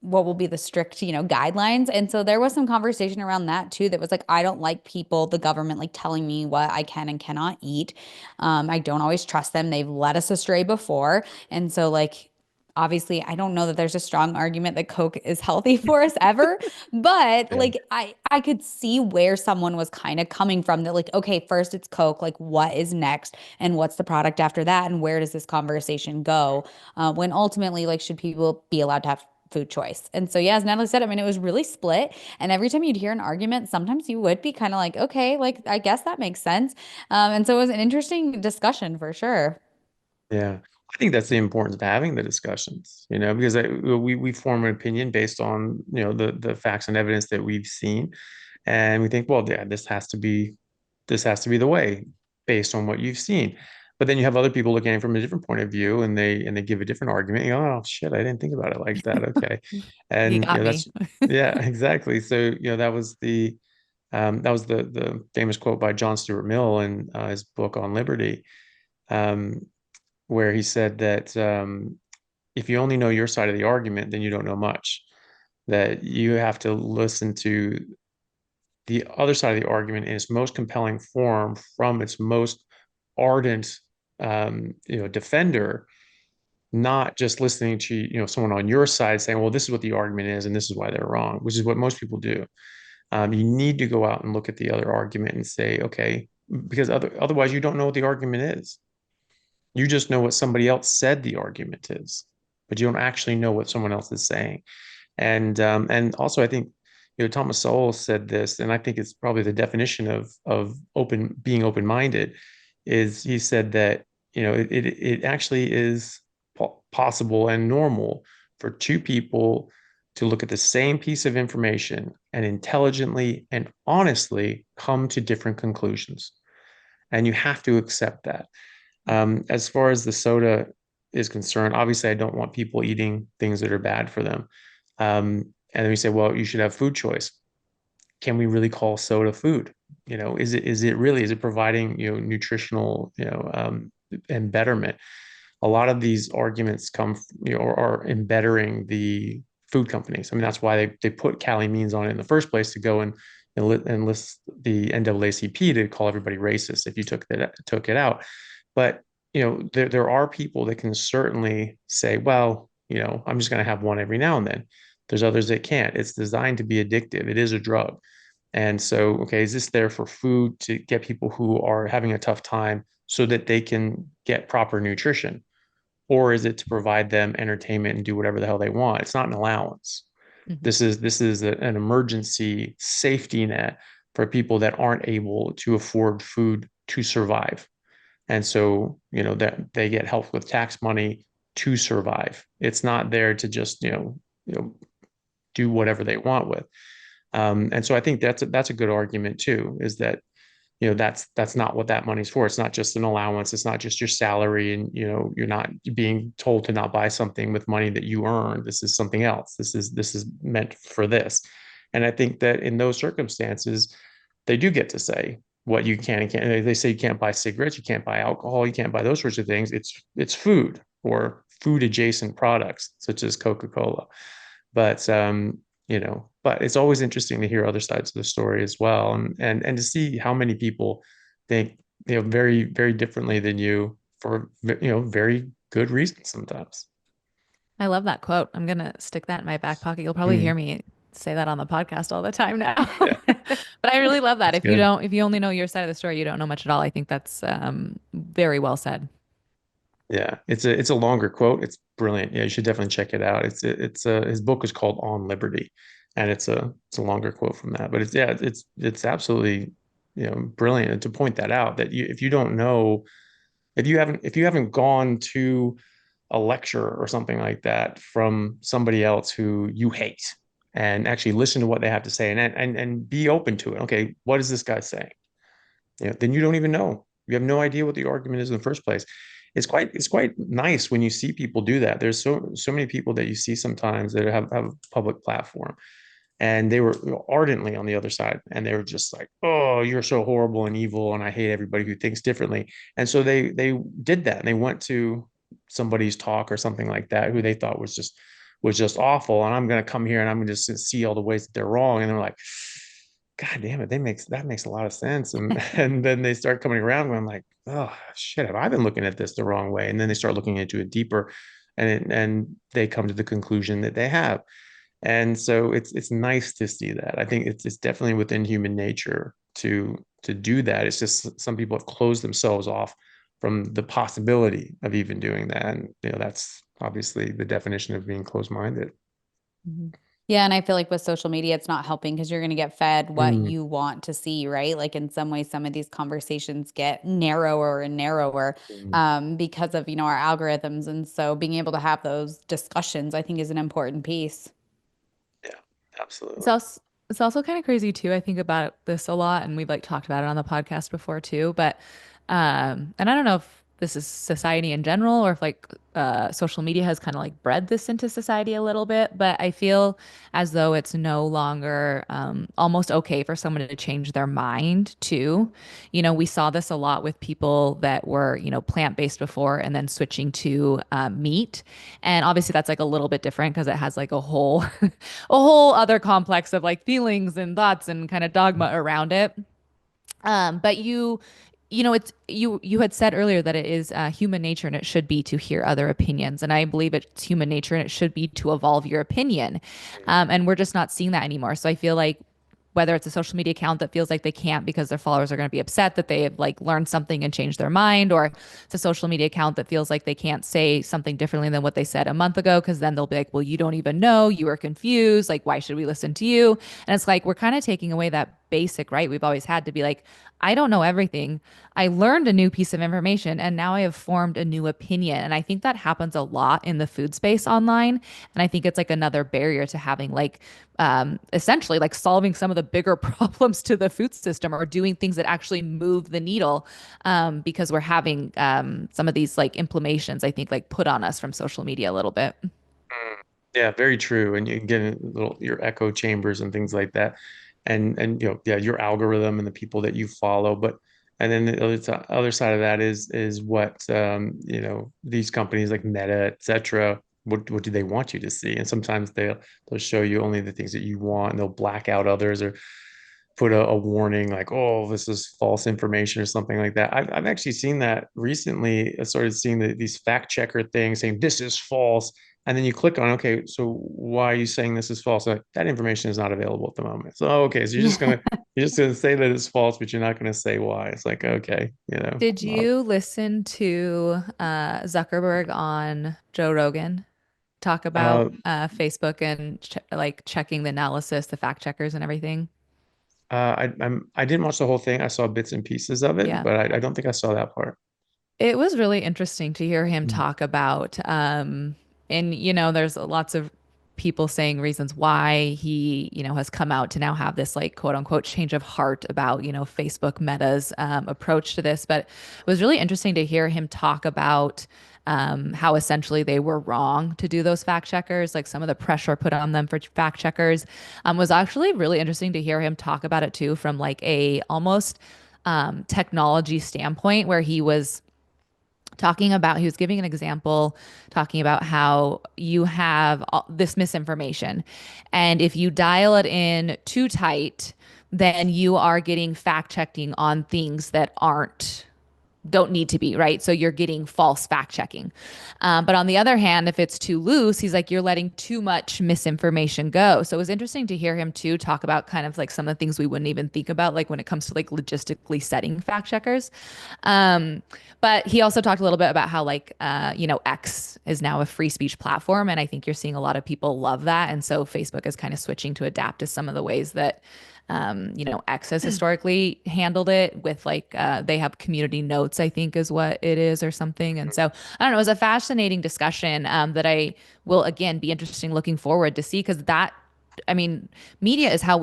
What will be the strict, guidelines. And so there was some conversation around that too that was like, I don't like people, the government, like telling me what I can and cannot eat. I don't always trust them. They've led us astray before. And so, like, obviously, I don't know that there's a strong argument that Coke is healthy for us ever, but Yeah. like I could see where someone was kind of coming from that like, okay, first it's Coke, like what is next and what's the product after that and where does this conversation go? When ultimately, like, should people be allowed to have food choice? And so, yeah, as Natalie said, I mean, it was really split. And every time you'd hear an argument, sometimes you would be kind of like, okay, like, I guess that makes sense. And so it was an interesting discussion for sure. Yeah. I think that's the importance of having the discussions, because we form an opinion based on, the facts and evidence that we've seen. And we think, well, yeah, this has to be the way based on what you've seen. But then you have other people looking at it from a different point of view and they give a different argument. You go, oh shit, I didn't think about it like that. Okay. You And got me. that's yeah, exactly. So, that was the famous quote by John Stuart Mill in his book on liberty. Um, where he said that if you only know your side of the argument, then you don't know much. That you have to listen to the other side of the argument in its most compelling form from its most ardent, defender, not just listening to someone on your side saying, "Well, this is what the argument is, and this is why they're wrong," which is what most people do. You need to go out and look at the other argument and say, "Okay," because otherwise you don't know what the argument is. You just know what somebody else said the argument is, but you don't actually know what someone else is saying. And also I think Thomas Sowell said this, and I think it's probably the definition of being open-minded, is he said that it actually is possible and normal for two people to look at the same piece of information and intelligently and honestly come to different conclusions. And you have to accept that. As far as the soda is concerned, obviously, I don't want people eating things that are bad for them. And then we say, well, you should have food choice. Can we really call soda food? Is it providing, nutritional, and betterment? A lot of these arguments come, or are embettering the food companies. I mean, that's why they put calamines on it in the first place, to go and list the NAACP to call everybody racist if you took it out. But there are people that can certainly say, well, I'm just going to have one every now and then. There's others that can't. It's designed to be addictive. It is a drug. And so, okay, is this there for food to get people who are having a tough time so that they can get proper nutrition? Or is it to provide them entertainment and do whatever the hell they want? It's not an allowance. Mhm. This is an emergency safety net for people that aren't able to afford food to survive. And so, that they get help with tax money to survive. It's not there to just, do whatever they want with. And so I think that's a good argument too, is that that's not what that money's for. It's not just an allowance. It's not just your salary, and you're not being told to not buy something with money that you earn. This is something else. This is meant for this. And I think that in those circumstances, they do get to say what you can and can't. They say you can't buy cigarettes, you can't buy alcohol, you can't buy those sorts of things. It's food or food adjacent products such as Coca-Cola. But but it's always interesting to hear other sides of the story as well, and to see how many people think very, very differently than you for very good reasons sometimes. I love that quote. I'm gonna stick that in my back pocket. You'll probably hear Mm, me say that on the podcast all the time now. yeah, But I really love that. that's good. If you only know your side of the story, you don't know much at all. I think that's very well said. Yeah, it's a longer quote. It's brilliant. Yeah, you should definitely check it out. His book is called On Liberty, and it's a longer quote from that. But it's absolutely brilliant to point that out, that if you don't know, if you haven't gone to a lecture or something like that from somebody else who you hate, and actually listen to what they have to say, and be open to it. Okay, what is this guy saying? Then you don't even know. You have no idea what the argument is in the first place. It's quite nice when you see people do that. There's so many people that you see sometimes that have a public platform, and they were ardently on the other side, and they were just like, oh, you're so horrible and evil, and I hate everybody who thinks differently. And so they did that, and they went to somebody's talk or something like that who they thought was just awful, and I'm going to come here and I'm going to just see all the ways that they're wrong, and they're like, God damn it, that makes a lot of sense. And then they start coming around when I'm like, oh shit, have I been looking at this the wrong way? And then they start looking into it deeper, and they come to the conclusion that they have. And so it's nice to see that. I think it's definitely within human nature to do that. It's just some people have closed themselves off from the possibility of even doing that. And that's obviously the definition of being closed-minded. Mhm. Yeah, and I feel like with social media, it's not helping because you're going to get fed what Mm, you want to see, right? Like in some ways, some of these conversations get narrower and narrower mm, because of, our algorithms. And so being able to have those discussions, I think, is an important piece. yeah, It's absolutely. also it's also kind of crazy too. I think about this a lot, and we've like talked about it on the podcast before too. But and I don't know if this is society in general or if like social media has kind of like bred this into society a little bit. But I feel as though it's no longer almost okay for someone to change their mind too. We saw this a lot with people that were plant-based before and then switching to meat, and obviously that's like a little bit different because it has like a whole a whole other complex of like feelings and thoughts and kind of dogma around it. But it's you had said earlier that it is human nature and it should be to hear other opinions, and I believe it's human nature and it should be to evolve your opinion. And we're just not seeing that anymore. So I feel like whether it's a social media account that feels like they can't because their followers are going to be upset that they have like learned something and changed their mind, or it's a social media account that feels like they can't say something differently than what they said a month ago because then they'll be like, well, you don't even know, you were confused, like why should we listen to you? And it's like we're kind of taking away that basic right we've always had to be like, I don't know everything. I learned a new piece of information and now I have formed a new opinion. And I think that happens a lot in the food space online. And I think it's like another barrier to having like essentially like solving some of the bigger problems to the food system or doing things that actually move the needle, because we're having some of these like implementations, I think, like put on us from social media a little bit. Yeah, very true. And you get in little your echo chambers and things like that. And yeah, your algorithm and the people that you follow. But and then the other side of that is what these companies like Meta, et cetera, what do they want you to see? And sometimes they'll show you only the things that you want and they'll black out others or put a warning like, oh, this is false information or something like that. I've actually seen that recently. I started seeing these fact checker things saying this is false. And then you click on, okay, so why are you saying this is false? Like, that information is not available at the moment. So, okay, so Yeah. you're just gonna say that it's false, but you're not gonna say why. It's like, okay, Did well, you listen to Zuckerberg on Joe Rogan talk about uh, Facebook and like checking the analysis, the fact checkers and everything? I didn't watch the whole thing. I saw bits and pieces of it, Yeah. but I don't think I saw that part. It was really interesting to hear him Mm, talk about, and there's lots of people saying reasons why he, has come out to now have this like quote unquote change of heart about, Facebook Meta's approach to this. But it was really interesting to hear him talk about how essentially they were wrong to do those fact checkers, like some of the pressure put on them for fact checkers, was actually really interesting to hear him talk about it too from like a almost technology standpoint where he was giving an example talking about how you have this misinformation. And if you dial it in too tight, then you are getting fact checking on things that don't need to be, right? So you're getting false fact checking. But on the other hand, if it's too loose, he's like, you're letting too much misinformation go. So it was interesting to hear him too talk about kind of like some of the things we wouldn't even think about, like when it comes to like logistically setting fact checkers. Um, but he also talked a little bit about how like X is now a free speech platform, and I think you're seeing a lot of people love that, and so Facebook is kind of switching to adapt to some of the ways that X has historically handled it with like they have community notes, I think is what it is or something. And so I don't know, it was a fascinating discussion that I will again be interesting looking forward to see because I mean, social media is how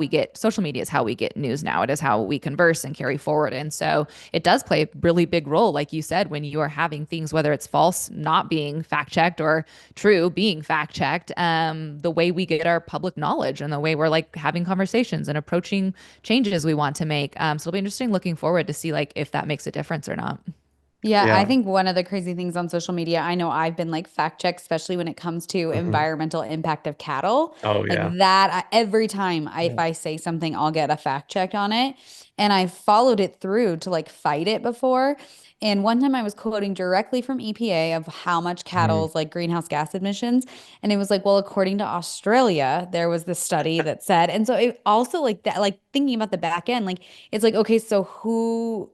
we get news now. It is how we converse and carry forward. And so it does play a really big role, like you said, when you are having things, whether it's false, not being fact checked or true, being fact checked, the way we get our public knowledge and the way we're like having conversations and approaching changes we want to make. So it'll be interesting looking forward to see like if that makes a difference or not. Yeah, I yeah. think one of the crazy things on social media, I know I've been like fact checked, especially when it comes to Mhm. environmental impact of cattle. Oh Like yeah. that, every time if Yeah. I say something, I'll get a fact check on it. And I followed it through to like fight it before. And one time I was quoting directly from EPA of how much Mhm. cattle's like greenhouse gas emissions. And it was like, well, according to Australia, there was this study that said, and so it also like that, like thinking about the back end, like it's like, okay, so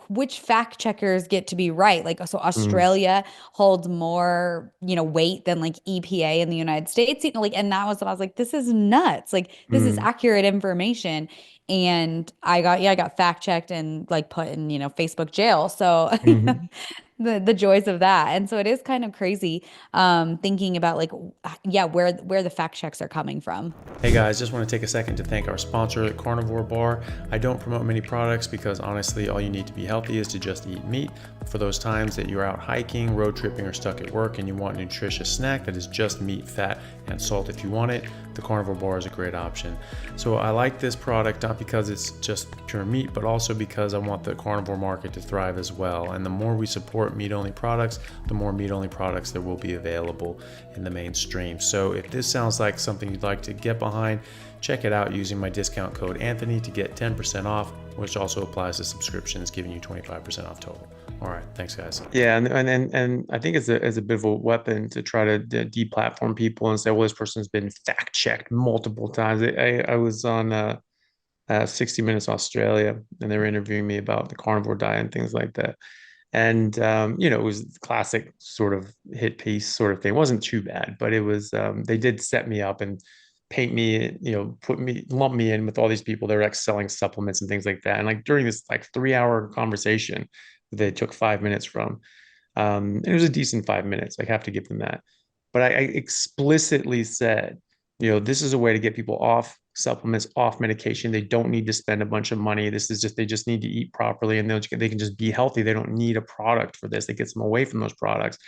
which fact checkers get to be right? Like, so Mm, Australia holds more, weight than like EPA in the United States, like, and that was what I was like, this is nuts. Like, this is mm, accurate information. And I got fact checked and like put in, Facebook jail. So mhm. the joys of that. And so it is kind of crazy, thinking about like, yeah, where the fact checks are coming from. Hey guys, just want to take a second to thank our sponsor, Carnivore Bar. I don't promote many products because honestly, all you need to be healthy is to just eat meat. For those times that you're out hiking, road tripping, or stuck at work and you want a nutritious snack that is just meat, fat, and salt if you want it, the Carnivore Bar is a great option. So I like this product not because it's just pure meat, but also because I want the carnivore market to thrive as well. And the more we support meat-only products, the more meat-only products there will be available in the mainstream. So if this sounds like something you'd like to get behind, check it out using my discount code Anthony to get 10% off, which also applies to subscriptions, giving you 25% off total. All right, thanks guys. Yeah, and I think it's a bit of a weapon to try to deplatform people and say, well, this person's been fact checked multiple times. I was on 60 Minutes Australia, and they were interviewing me about the carnivore diet and things like that. And it was classic sort of hit piece sort of thing. It wasn't too bad, but it was they did set me up and paint me, lump me in with all these people that were like selling supplements and things like that. And like during this like 3 hour conversation they took 5 minutes from, and it was a decent 5 minutes. I have to give them that. But I explicitly said, this is a way to get people off supplements, off medication. They don't need to spend a bunch of money. They just need to eat properly and they can just be healthy. They don't need a product for this. It gets them away from those products.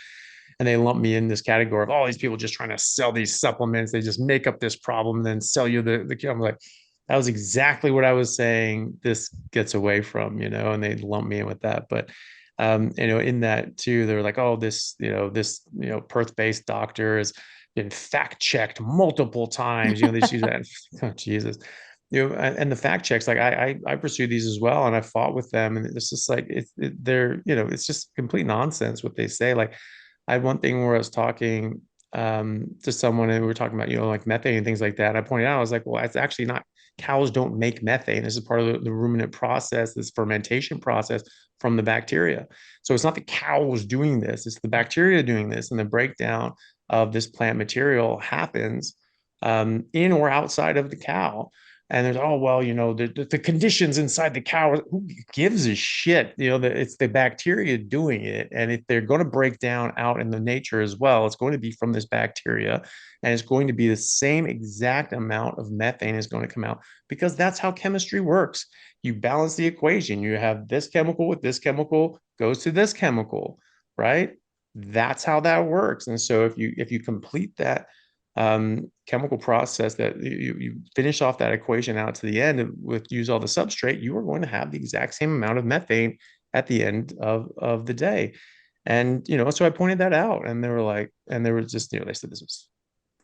and they lump me in this category of all these people just trying to sell these supplements. They just make up this problem, and then sell you the. I'm like, that was exactly what I was saying. This gets away from, and they lump me in with that. But in that too, they're like, oh, this Perth-based doctor has been fact checked multiple times. They just use that. Oh, Jesus. And the fact checks, like I pursue these as well, and I fought with them, and it's just like they're it's just complete nonsense what they say. Like I had one thing where I was talking to someone, and we were talking about like methane and things like that. And I pointed out, I was like, well, it's actually not, cows don't make methane. This is part of the ruminant process, this fermentation process from the bacteria. So it's not the cows doing this, it's the bacteria doing this, and the breakdown of this plant material happens in or outside of the cow. And there's, oh, well, the conditions inside the cow, who gives a shit? It's the bacteria doing it. And if they're going to break down out in the nature as well, it's going to be from this bacteria. And it's going to be the same exact amount of methane is going to come out, because that's how chemistry works. You balance the equation. You have this chemical with this chemical goes to this chemical, right? That's how that works. And so if you complete that chemical process, that you finish off that equation out to the end with use all the substrate, you are going to have the exact same amount of methane at the end of the day. And so I pointed that out, and they were like, and they were just, they said this was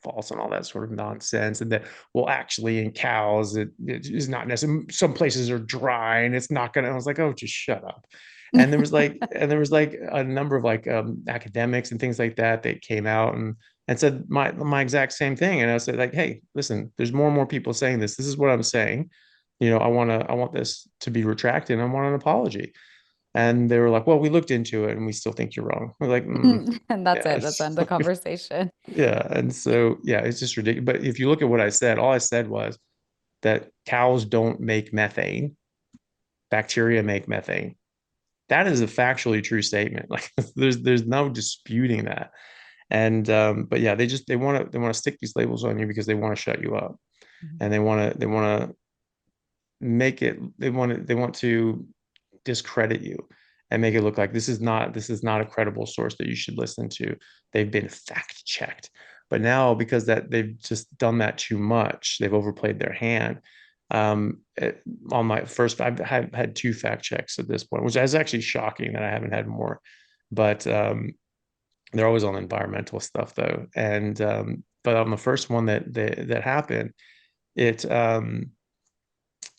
false and all that sort of nonsense, and that, well, actually in cows it is not necessarily, some places are dry and it's not gonna. I was like, oh, just shut up. And there was like a number of like academics and things like that came out and said my exact same thing. And I said, like, hey, listen, there's more and more people saying this. This is what I'm saying. I want this to be retracted, and I want an apology. And they were like, well, we looked into it and we still think you're wrong. We're like, And that's yeah, it. That's end the conversation. yeah. And so, yeah, it's just ridiculous. But if you look at what I said, all I said was that cows don't make methane, bacteria make methane. That is a factually true statement. Like there's no disputing that. And but yeah, they want to stick these labels on you because they want to shut you up, and they want to make it, they want to discredit you and make it look like this is not a credible source that you should listen to. They've been fact checked. But now, because that they've just done that too much, they've overplayed their hand. On my first, I've had two fact checks at this point, which is actually shocking that I haven't had more. But they're always on environmental stuff though. And but on the first one that happened, it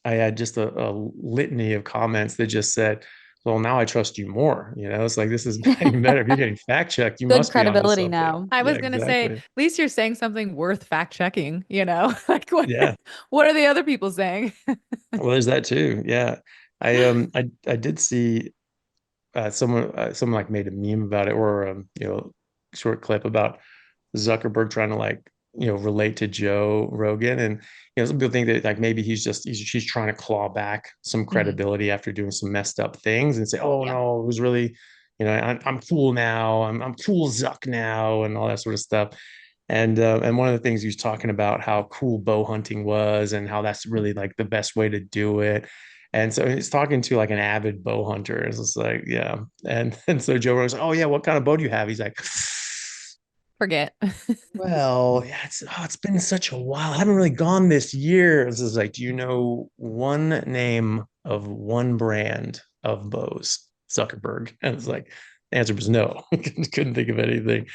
I had just a litany of comments that just said, well, now I trust you more. It's like, this is getting better. If you're getting fact checked, you Good must be onto credibility something. now. I Yeah, was gonna say, at exactly. least you're saying something worth fact checking, Like Yeah. what are the other people saying? Well, there's that too. Yeah. I did see someone like made a meme about it, or short clip about Zuckerberg trying to, like, relate to Joe Rogan. And some people think that, like, maybe she's trying to claw back some Mhm. credibility after doing some messed up things, and say, oh Yeah. no, it was really, I'm cool now, I'm cool Zuck now, and all that sort of stuff. And one of the things he was talking about how cool bow hunting was, and how that's really like the best way to do it. And so he's talking to like an avid bow hunter. It's just like, yeah. And so Joe Rogan's like, oh yeah, what kind of bow do you have? He's like, Forget. well, yeah, it's been such a while. I haven't really gone this year. This is like, do you know one name of one brand of bows? Zuckerberg. And it's like, the answer was no. Couldn't think of anything.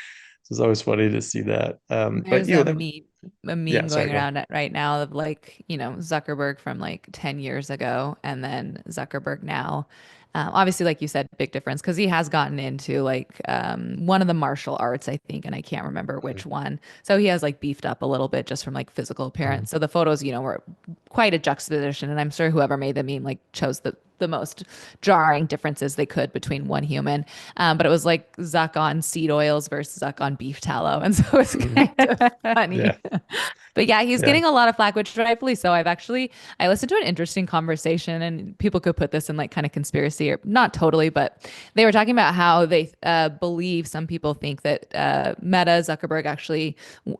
So it's always funny to see that. But There's a yeah, meme sorry, going go ahead. around right now of like, Zuckerberg from like 10 years ago and then Zuckerberg now. Obviously, like you said, big difference because he has gotten into like one of the martial arts, I think, and I can't remember which one. So he has like beefed up a little bit just from like physical Mhm. appearance. So the photos, were quite a juxtaposition. And I'm sure whoever made the meme like chose the most jarring differences they could between one human. But it was like Zuck on seed oils versus Zuck on beef tallow. And so it's Mhm. kind of Yeah, funny. But yeah, he's yeah. getting a lot of flack, which rightfully so. I listened to an interesting conversation, and people could put this in like kind of conspiracy or not totally, but they were talking about how they believe, some people think that Meta Zuckerberg actually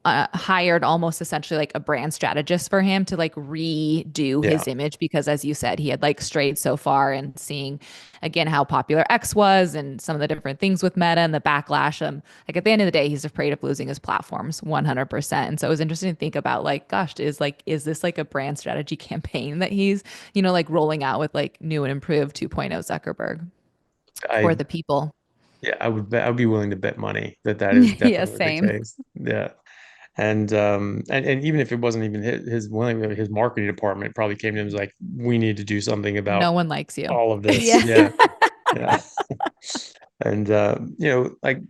hired almost essentially like a brand strategist for him to like redo Yeah. his image because, as you said, he had like strayed so far and seeing again, how popular X was and some of the different things with Meta and the backlash. Like at the end of the day, he's afraid of losing his platforms 100%. And so it was interesting to think about like, gosh, is this like a brand strategy campaign that he's, like rolling out with like new and improved 2.0 Zuckerberg for I the people? Yeah, I would be willing to bet money that that is Yeah, definitely the same. case. Yeah. And even if it wasn't even his willing, his marketing department probably came to him and was like, we need to do something No about one likes you. all of this. Yeah. Yeah. Yeah. And like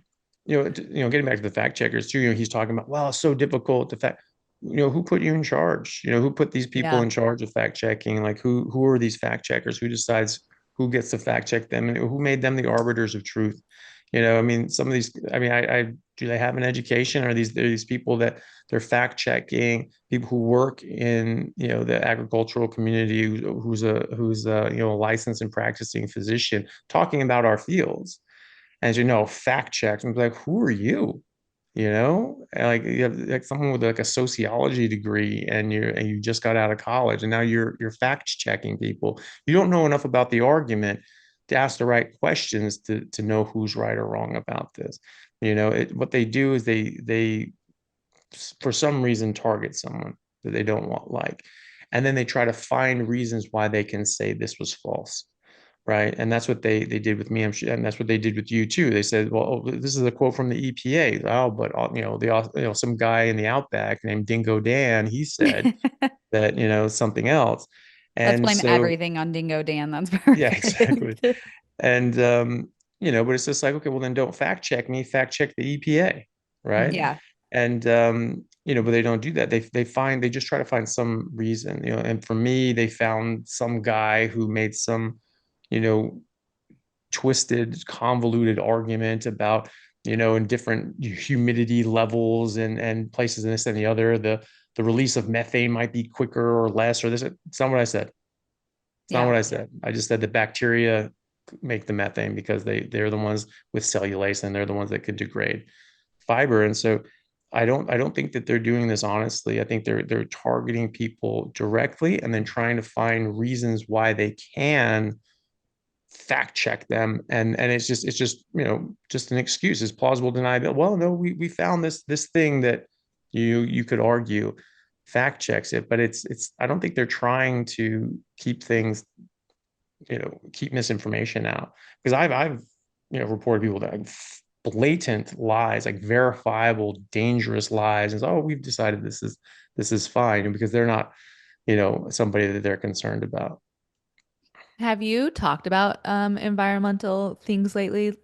getting back to the fact checkers too, he's talking about, well, it's so difficult to fact, who put you in charge? Who put these people Yeah. in charge of fact checking? Like who are these fact checkers? Who decides who gets to fact check them and who made them the arbiters of truth? I mean, some of these, I mean, I do they have an education? Are these people that they're fact checking, people who work in, the agricultural community, who's a licensed and practicing physician talking about our fields? As you know, fact checks. I'm like, who are you? And like you have like someone with like a sociology degree, and you just got out of college, and now you're fact checking people. You don't know enough about the argument to ask the right questions to know who's right or wrong about this. What they do is they for some reason target someone that they don't want, and then they try to find reasons why they can say this was false, right? And that's what they did with me. I'm sure, and that's what they did with you too. They said, "Well, oh, this is a quote from the EPA." Oh, but some guy in the outback named Dingo Dan, he said that something else, Let's and blame so everything on Dingo Dan. That's yeah, exactly. perfect. And but it's just like, okay, well then don't fact check me, fact check the EPA, right? Mhm. Yeah. And but they don't do that. They just try to find some reason, and for me, they found some guy who made some, you know, twisted, convoluted argument about, in different humidity levels and places and this and the other, the release of methane might be quicker or less, or this. It's not what I said. It's not Yeah. what I said. I just said the bacteria make the methane because they're the ones with cellulase, and they're the ones that could degrade fiber. And so I don't think that they're doing this honestly. I think they're targeting people directly and then trying to find reasons why they can fact check them. And it's just just an excuse. It's plausible deniability. Well, no, we found this thing that you could argue fact checks it, but it's I don't think they're trying to keep things, keep misinformation out, because I've reported people that like blatant lies, like verifiable dangerous lies, and oh, we've decided this is fine, and because they're not, somebody that they're concerned about. Have you talked about environmental things lately?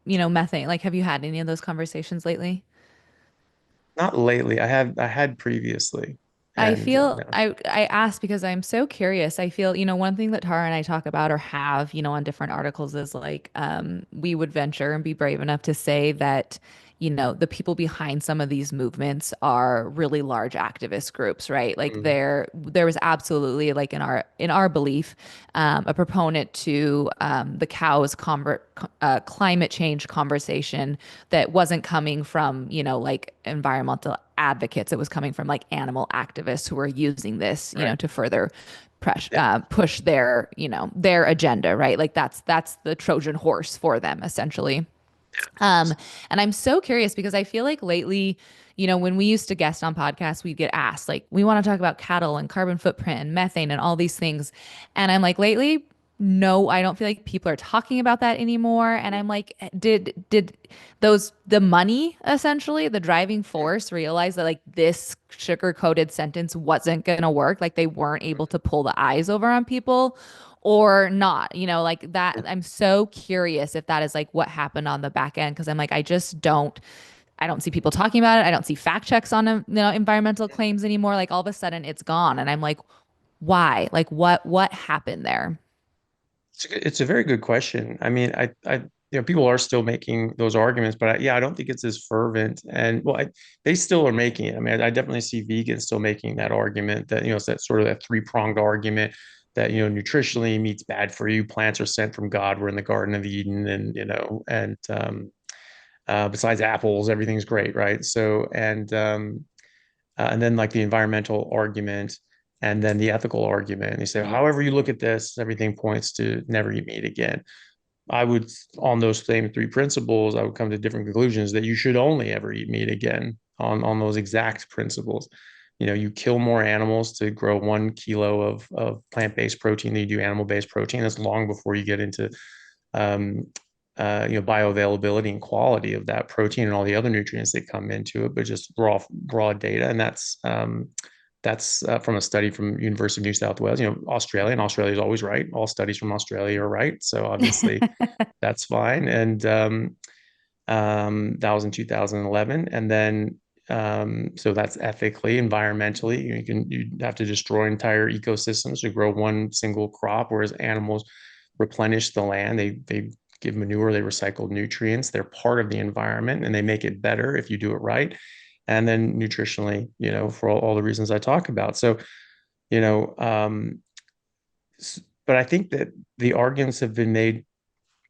Methane. Like, have you had any of those conversations lately? Not lately. I had previously, I and feel I asked because I'm so curious. I feel, one thing that Tara and I talk about or have, on different articles is like we would venture and be brave enough to say that, the people behind some of these movements are really large activist groups, right? Like mm, there was absolutely like in our belief, a proponent to the cows climate change conversation that wasn't coming from, like environmental advocates. It was coming from like animal activists who were using this, right. to further Yeah. push their agenda, right? Like that's the Trojan horse for them, essentially. Um, and I'm so curious because I feel like lately, when we used to guest on podcasts, we'd get asked, like, we want to talk about cattle and carbon footprint and methane and all these things. And I'm like, lately, no, I don't feel like people are talking about that anymore. And I'm like, did the money, essentially, the driving force, realize that like this sugar-coated sentence wasn't gonna work? Like they weren't able to pull the eyes over on people or not, like that. I'm so curious if that is like what happened on the back end because I'm like, I don't see people talking about it. I don't see fact checks on environmental claims anymore. Like all of a sudden it's gone. And I'm like, why? Like what happened there? It's a very good question. I mean, people are still making those arguments, but yeah, I don't think it's as fervent. And well, they still are making it. I mean, I definitely see vegans still making that argument that, it's that sort of that three-pronged argument that, nutritionally meat's bad for you. Plants are sent from God. We're in the Garden of Eden, and besides apples, everything's great, right? So, and then like the environmental argument. and then the ethical argument. They say, however you look at this, everything points to never eat meat again. I would, on those same three principles, I would come to different conclusions that you should only ever eat meat again on those exact principles. You kill more animals to grow 1 kilo of plant-based protein than you do animal-based protein. That's long before you get into um, bioavailability and quality of that protein and all the other nutrients that come into it, but just raw data. And that's from a study from University of New South Wales. Australia, and Australia is always right. All studies from Australia are right. So obviously that's fine. And that was in 2011. And then so that's ethically, environmentally, you have to destroy entire ecosystems to grow one single crop, whereas animals replenish the land. They give manure, they recycle nutrients. They're part of the environment, and they make it better if you do it right. And then nutritionally, for all the reasons I talk about. So, you know, um, but I think that the arguments have been made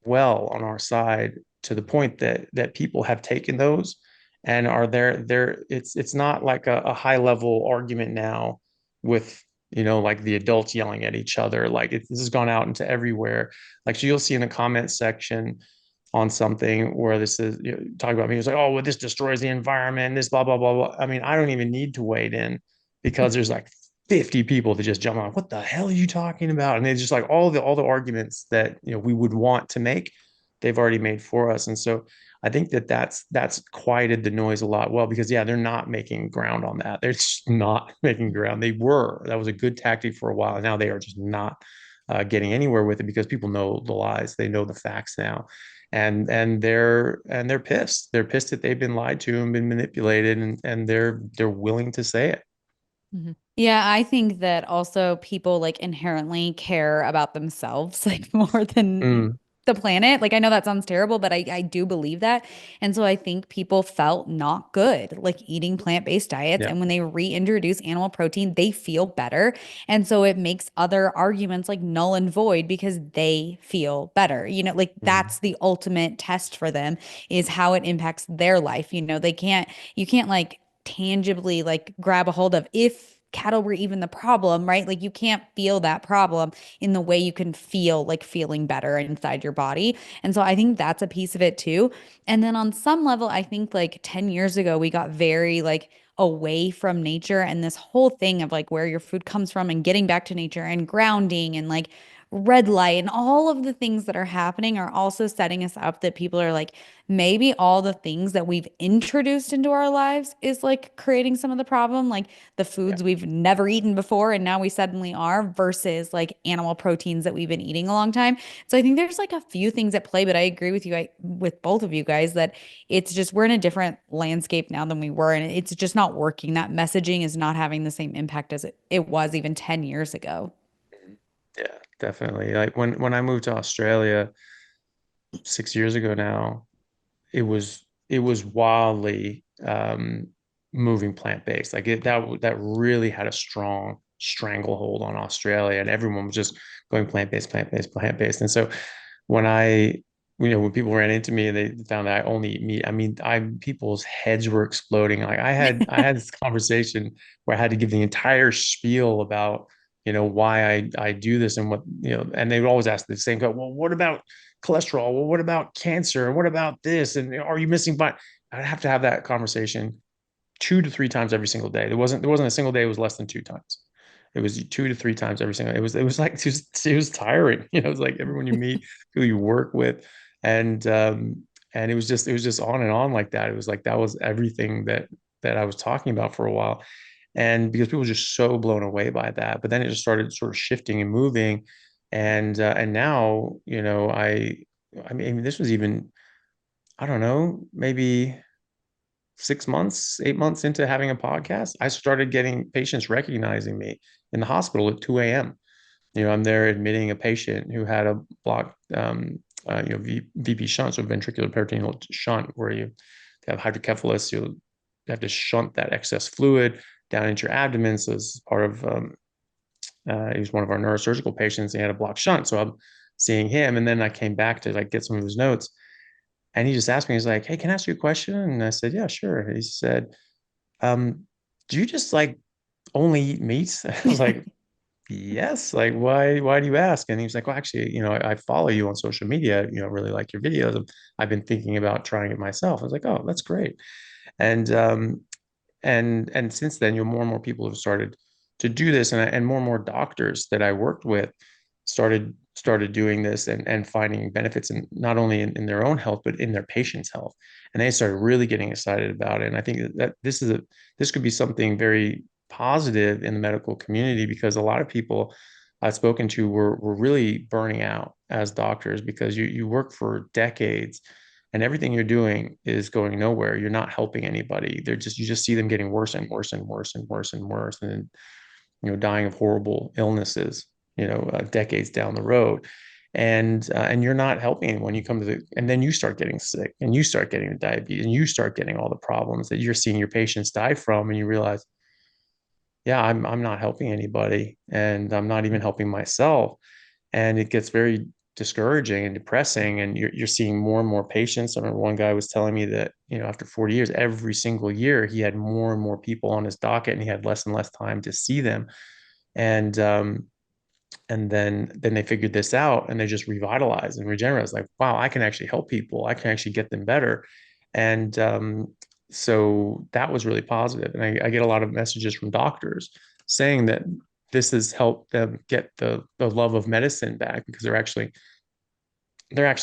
well on our side to the point that people have taken those and are there. It's not like a high level argument now with like the adults yelling at each other. Like this has gone out into everywhere. Like, so you'll see in the comment section on something where this is talking about me. It's like, oh, well, this destroys the environment, this blah blah blah blah. I mean, I don't even need to wade in because there's like 50 people that just jump on, what the hell are you talking about? And it's just like all the arguments that we would want to make, they've already made for us. And so I think that's quieted the noise a lot. Well, because yeah, they're not making ground on that. They're just not making ground. That was a good tactic for a while. And now they are just not getting anywhere with it because people know the lies. They know the facts now. And they're pissed. They're pissed that they've been lied to and been manipulated, and they're willing to say it. Mhm. Yeah, I think that also people like inherently care about themselves like more than Mm, the planet. Like I know that sounds terrible, but I do believe that. And so I think people felt not good like eating plant-based diets. yeah. And when they reintroduce animal protein, they feel better. And so it makes other arguments like null and void because they feel better. Like Mm, that's the ultimate test for them is how it impacts their life. You can't like tangibly like grab a hold of if cattle were even the problem, right? Like you can't feel that problem in the way you can feel like feeling better inside your body. And so I think that's a piece of it too. And then on some level, I think like 10 years ago, we got very like away from nature and this whole thing of like where your food comes from and getting back to nature and grounding and like red light and all of the things that are happening are also setting us up that people are like, maybe all the things that we've introduced into our lives is like creating some of the problem, like the yeah. foods we've never eaten before and now we suddenly are versus like animal proteins that we've been eating a long time. So I think there's like a few things at play, but I agree with with both of you guys that it's just we're in a different landscape now than we were and it's just not working. That messaging is not having the same impact as it was even 10 years ago. Yeah, definitely. Like when I moved to Australia 6 years ago now, it was wildly moving plant-based. Like that really had a strong stranglehold on Australia, and everyone was just going plant-based, plant-based, plant-based. And so when when people ran into me and they found that I only eat meat, I mean, people's heads were exploding. Like I had this conversation where I had to give the entire spiel about why I do this and what and they would always ask the same question. Well, what about cholesterol? Well, what about cancer? And what about this? And are you missing? But I'd have to have that conversation 2 to 3 times every single day. There wasn't a single day it was less than 2 times. It was 2 to 3 times every single. It was like it was tiring. It was like everyone you meet, who you work with, and it was just on and on like that. It was like that was everything that I was talking about for a while, and because people were just so blown away by that. But then it just started sort of shifting and moving, and now I mean this was even, I don't know, maybe 6 months, 8 months into having a podcast, I started getting patients recognizing me in the hospital at 2 a.m. I'm there admitting a patient who had a blocked, VP shunt, so ventricular peritoneal shunt, where you have hydrocephalus, you have to shunt that excess fluid down into your abdomen. So this is part of, he was one of our neurosurgical patients. He had a blocked shunt. So I'm seeing him. And then I came back to like get some of his notes. And he just asked me, he's like, hey, can I ask you a question? And I said, yeah, sure. He said, um, do you just like only eat meat? I was like, yes, like why do you ask? And he was like, well, actually, I follow you on social media, really like your videos. I've been thinking about trying it myself. I was like, oh, that's great. And and since then, more and more people have started to do this, and more and more doctors that I worked with started doing this and finding benefits in not only in their own health, but in their patients' health. And they started really getting excited about it. And I think that this could be something very positive in the medical community, because a lot of people I've spoken to were really burning out as doctors, because you work for decades and everything you're doing is going nowhere. You're not helping anybody. You just see them getting worse and worse and worse and worse and worse, and then, dying of horrible illnesses, decades down the road. And you're not helping when you come to and then you start getting sick, and you start getting the diabetes, and you start getting all the problems that you're seeing your patients die from, and you realize, yeah, I'm not helping anybody, and I'm not even helping myself. And it gets very discouraging and depressing, and you're seeing more and more patients. I remember one guy was telling me that, after 40 years, every single year he had more and more people on his docket, and he had less and less time to see them. And um and then then they figured this out, and they just revitalized and regenerated. Like, wow, I can actually help people, I can actually get them better. And so that was really positive. And I get a lot of messages from doctors saying that this has helped them get the love of medicine back, because they're actually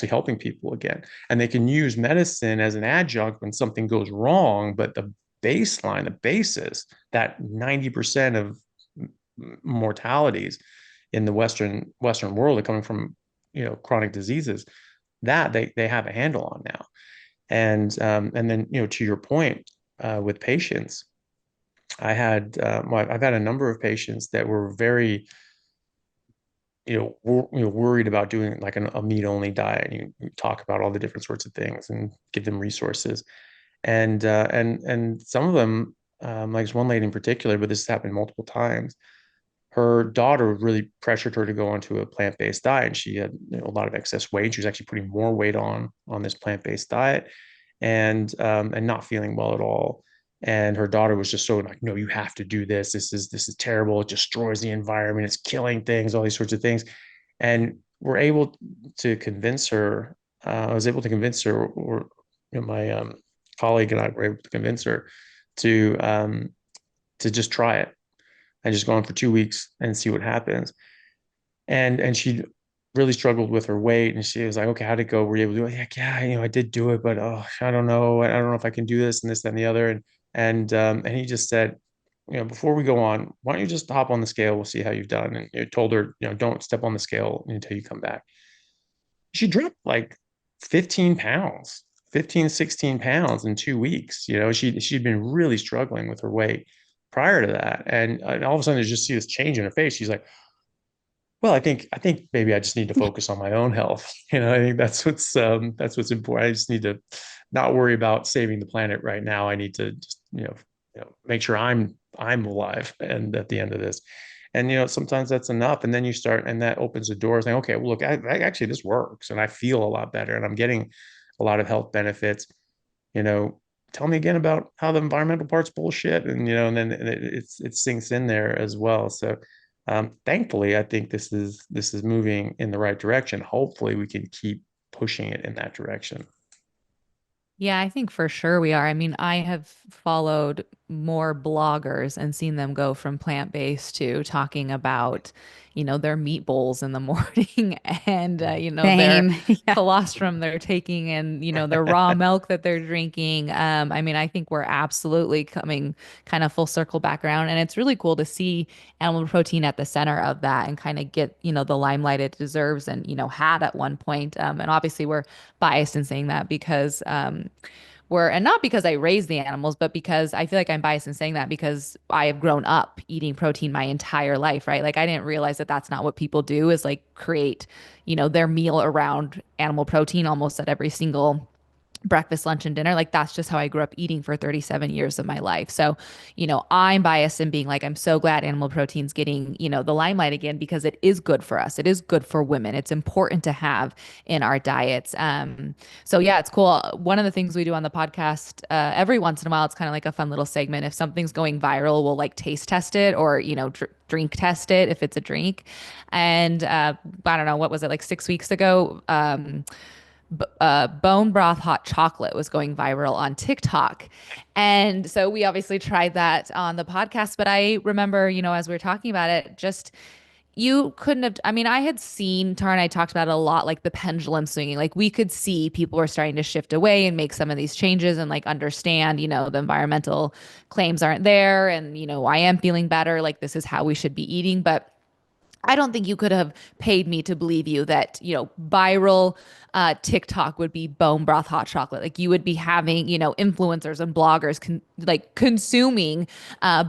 helping people again. And they can use medicine as an adjunct when something goes wrong, but the baseline, the basis, that 90% of mortalities in the Western world are coming from, chronic diseases, that they have a handle on now. And then, to your point, with patients, I've had a number of patients that were very, worried about doing like a meat only diet. You talk about all the different sorts of things and give them resources. And some of them, like this one lady in particular, but this has happened multiple times. Her daughter really pressured her to go onto a plant-based diet, and she had, a lot of excess weight. She was actually putting more weight on this plant-based diet, and not feeling well at all. And her daughter was just so like, no, you have to do this. This is terrible. It destroys the environment. It's killing things, all these sorts of things. And we're able to convince her. I was able to convince her, or, my colleague and I were able to convince her to just try it and just go on for 2 weeks and see what happens. And she really struggled with her weight, and she was like, okay, how'd it go? Were you able to do it? Like, yeah, I did do it, but oh, I don't know if I can do this and this and the other. And he just said, before we go on, why don't you just hop on the scale? We'll see how you've done. And told her, don't step on the scale until you come back. She dropped like 15 pounds, 15, 16 pounds in 2 weeks. She'd been really struggling with her weight prior to that. And all of a sudden, you just see this change in her face. She's like, well, I think maybe I just need to focus on my own health. I think that's what's important. I just need to not worry about saving the planet right now. I need to just, make sure I'm alive and at the end of this. And sometimes that's enough. And then you start, and that opens the door saying, okay, well, look, actually this works, and I feel a lot better, and I'm getting a lot of health benefits. You know, Tell me again about how the environmental part's bullshit, and then it sinks in there as well. So thankfully, I think this is moving in the right direction. Hopefully, we can keep pushing it in that direction. Yeah, I think for sure we are. I mean, I have followed more bloggers and seen them go from plant-based to talking about, their meat bowls in the morning and, their Same. Yeah. colostrum they're taking and, their raw milk that they're drinking. I mean, I think we're absolutely coming kind of full circle back around. And it's really cool to see animal protein at the center of that and kind of get, the limelight it deserves and, had at one point. And obviously we're biased in saying that because and not because I raised the animals, but because I feel like I'm biased in saying that because I have grown up eating protein my entire life, right? Like I didn't realize that that's not what people do is like create, their meal around animal protein almost at every single breakfast, lunch, and dinner. Like that's just how I grew up eating for 37 years of my life. So, I'm biased in being like, I'm so glad animal protein's getting, the limelight again because it is good for us. It is good for women. It's important to have in our diets. So yeah, it's cool. One of the things we do on the podcast, every once in a while, it's kind of like a fun little segment. If something's going viral, we'll like taste test it or, drink test it if it's a drink. And I don't know, what was it, like 6 weeks ago? Bone broth hot chocolate was going viral on TikTok. And so we obviously tried that on the podcast. But I remember, as we were talking about it, just you couldn't have, I mean, I had seen, Tara and I talked about it a lot, like the pendulum swinging. Like we could see people were starting to shift away and make some of these changes and like understand, the environmental claims aren't there. And, I am feeling better. Like this is how we should be eating. But I don't think you could have paid me to believe you that, viral TikTok would be bone broth hot chocolate. Like you would be having, influencers and bloggers like consuming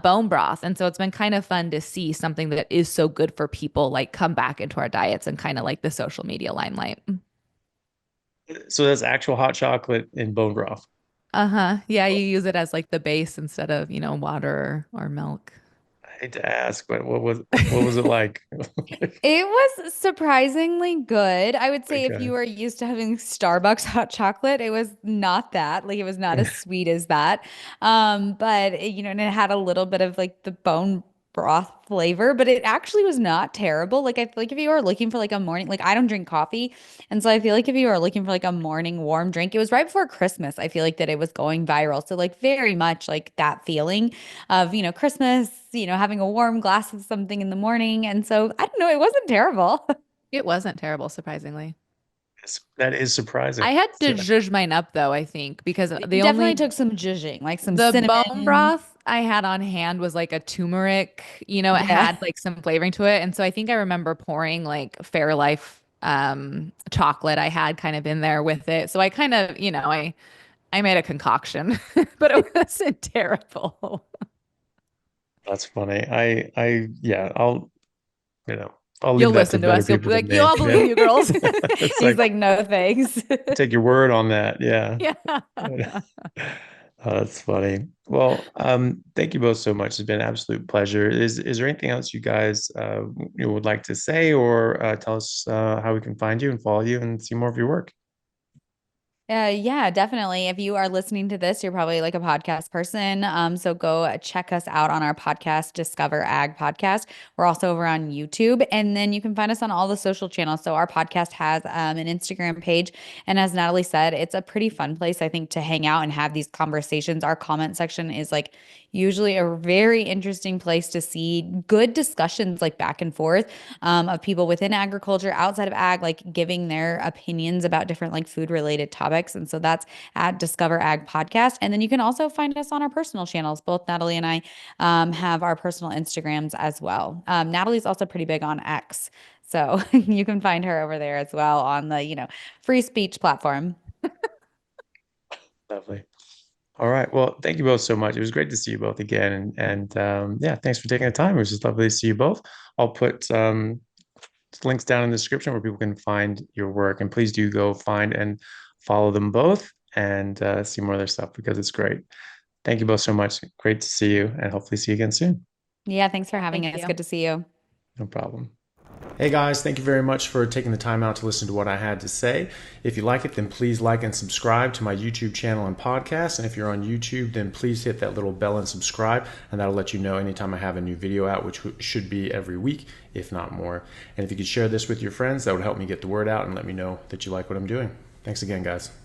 bone broth. And so it's been kind of fun to see something that is so good for people like come back into our diets and kind of like the social media limelight. So that's actual hot chocolate in bone broth. Uh-huh. Yeah, you use it as like the base instead of, water or milk. I hate to ask, but what was it like? It was surprisingly good. I would say if Okay. you were used to having Starbucks hot chocolate, it was not that. Like it was not as sweet as that. But and it had a little bit of like the bone broth flavor, but it actually was not terrible. Like I feel like if you are looking for like a morning, like I don't drink coffee, and so I feel like if you are looking for like a morning warm drink, it was right before Christmas. I feel like that it was going viral. So like very much like that feeling of, Christmas, having a warm glass of something in the morning. And so I don't know, it wasn't terrible. It wasn't terrible, surprisingly. That is surprising. I had to So, zhuzh mine up though, I think, because It definitely took some zhuzhing, like some the bone cinnamon. broth I had on hand was like a turmeric, it Yeah. had like some flavoring to it. And so I think I remember pouring like Fairlife chocolate I had kind of in there with it. So I kind of, I made a concoction, but it wasn't terrible. that's funny. Yeah, you know, I'll leave You'll that to listen to better us. You'll be people than like, you me. all Yeah. believe you girls. It's He's like, like, no, thanks. take your word on that. Yeah. Yeah. Oh, that's funny. Well, thank you both so much. It's been an absolute pleasure. Is there anything else you guys would like to say or tell us how we can find you and follow you and see more of your work? Yeah, definitely. If you are listening to this, you're probably like a podcast person. So go check us out on our podcast, Discover Ag Podcast. We're also over on YouTube, and then you can find us on all the social channels. So our podcast has an Instagram page, and as Natalie said, it's a pretty fun place, I think, to hang out and have these conversations. Our comment section is like usually a very interesting place to see good discussions, like back and forth, of people within agriculture, outside of ag, like giving their opinions about different like food related topics. And so that's at Discover Ag Podcast. And then you can also find us on our personal channels. Both Natalie and I have our personal Instagrams as well. Natalie's also pretty big on X. So you can find her over there as well on the, free speech platform. Lovely. All right. Well, thank you both so much. It was great to see you both again. And yeah, thanks for taking the time. It was just lovely to see you both. I'll put links down in the description where people can find your work. And please do go find and follow them both and see more of their stuff because it's great. Thank you both so much. Great to see you and hopefully see you again soon. Yeah, thanks for having Thank us. you. Good to see you. No problem. Hey guys, thank you very much for taking the time out to listen to what I had to say. If you like it, then please like and subscribe to my YouTube channel and podcast. And if you're on YouTube, then please hit that little bell and subscribe, and that'll let you know anytime I have a new video out, which should be every week, if not more. And if you could share this with your friends, that would help me get the word out and let me know that you like what I'm doing. Thanks again, guys.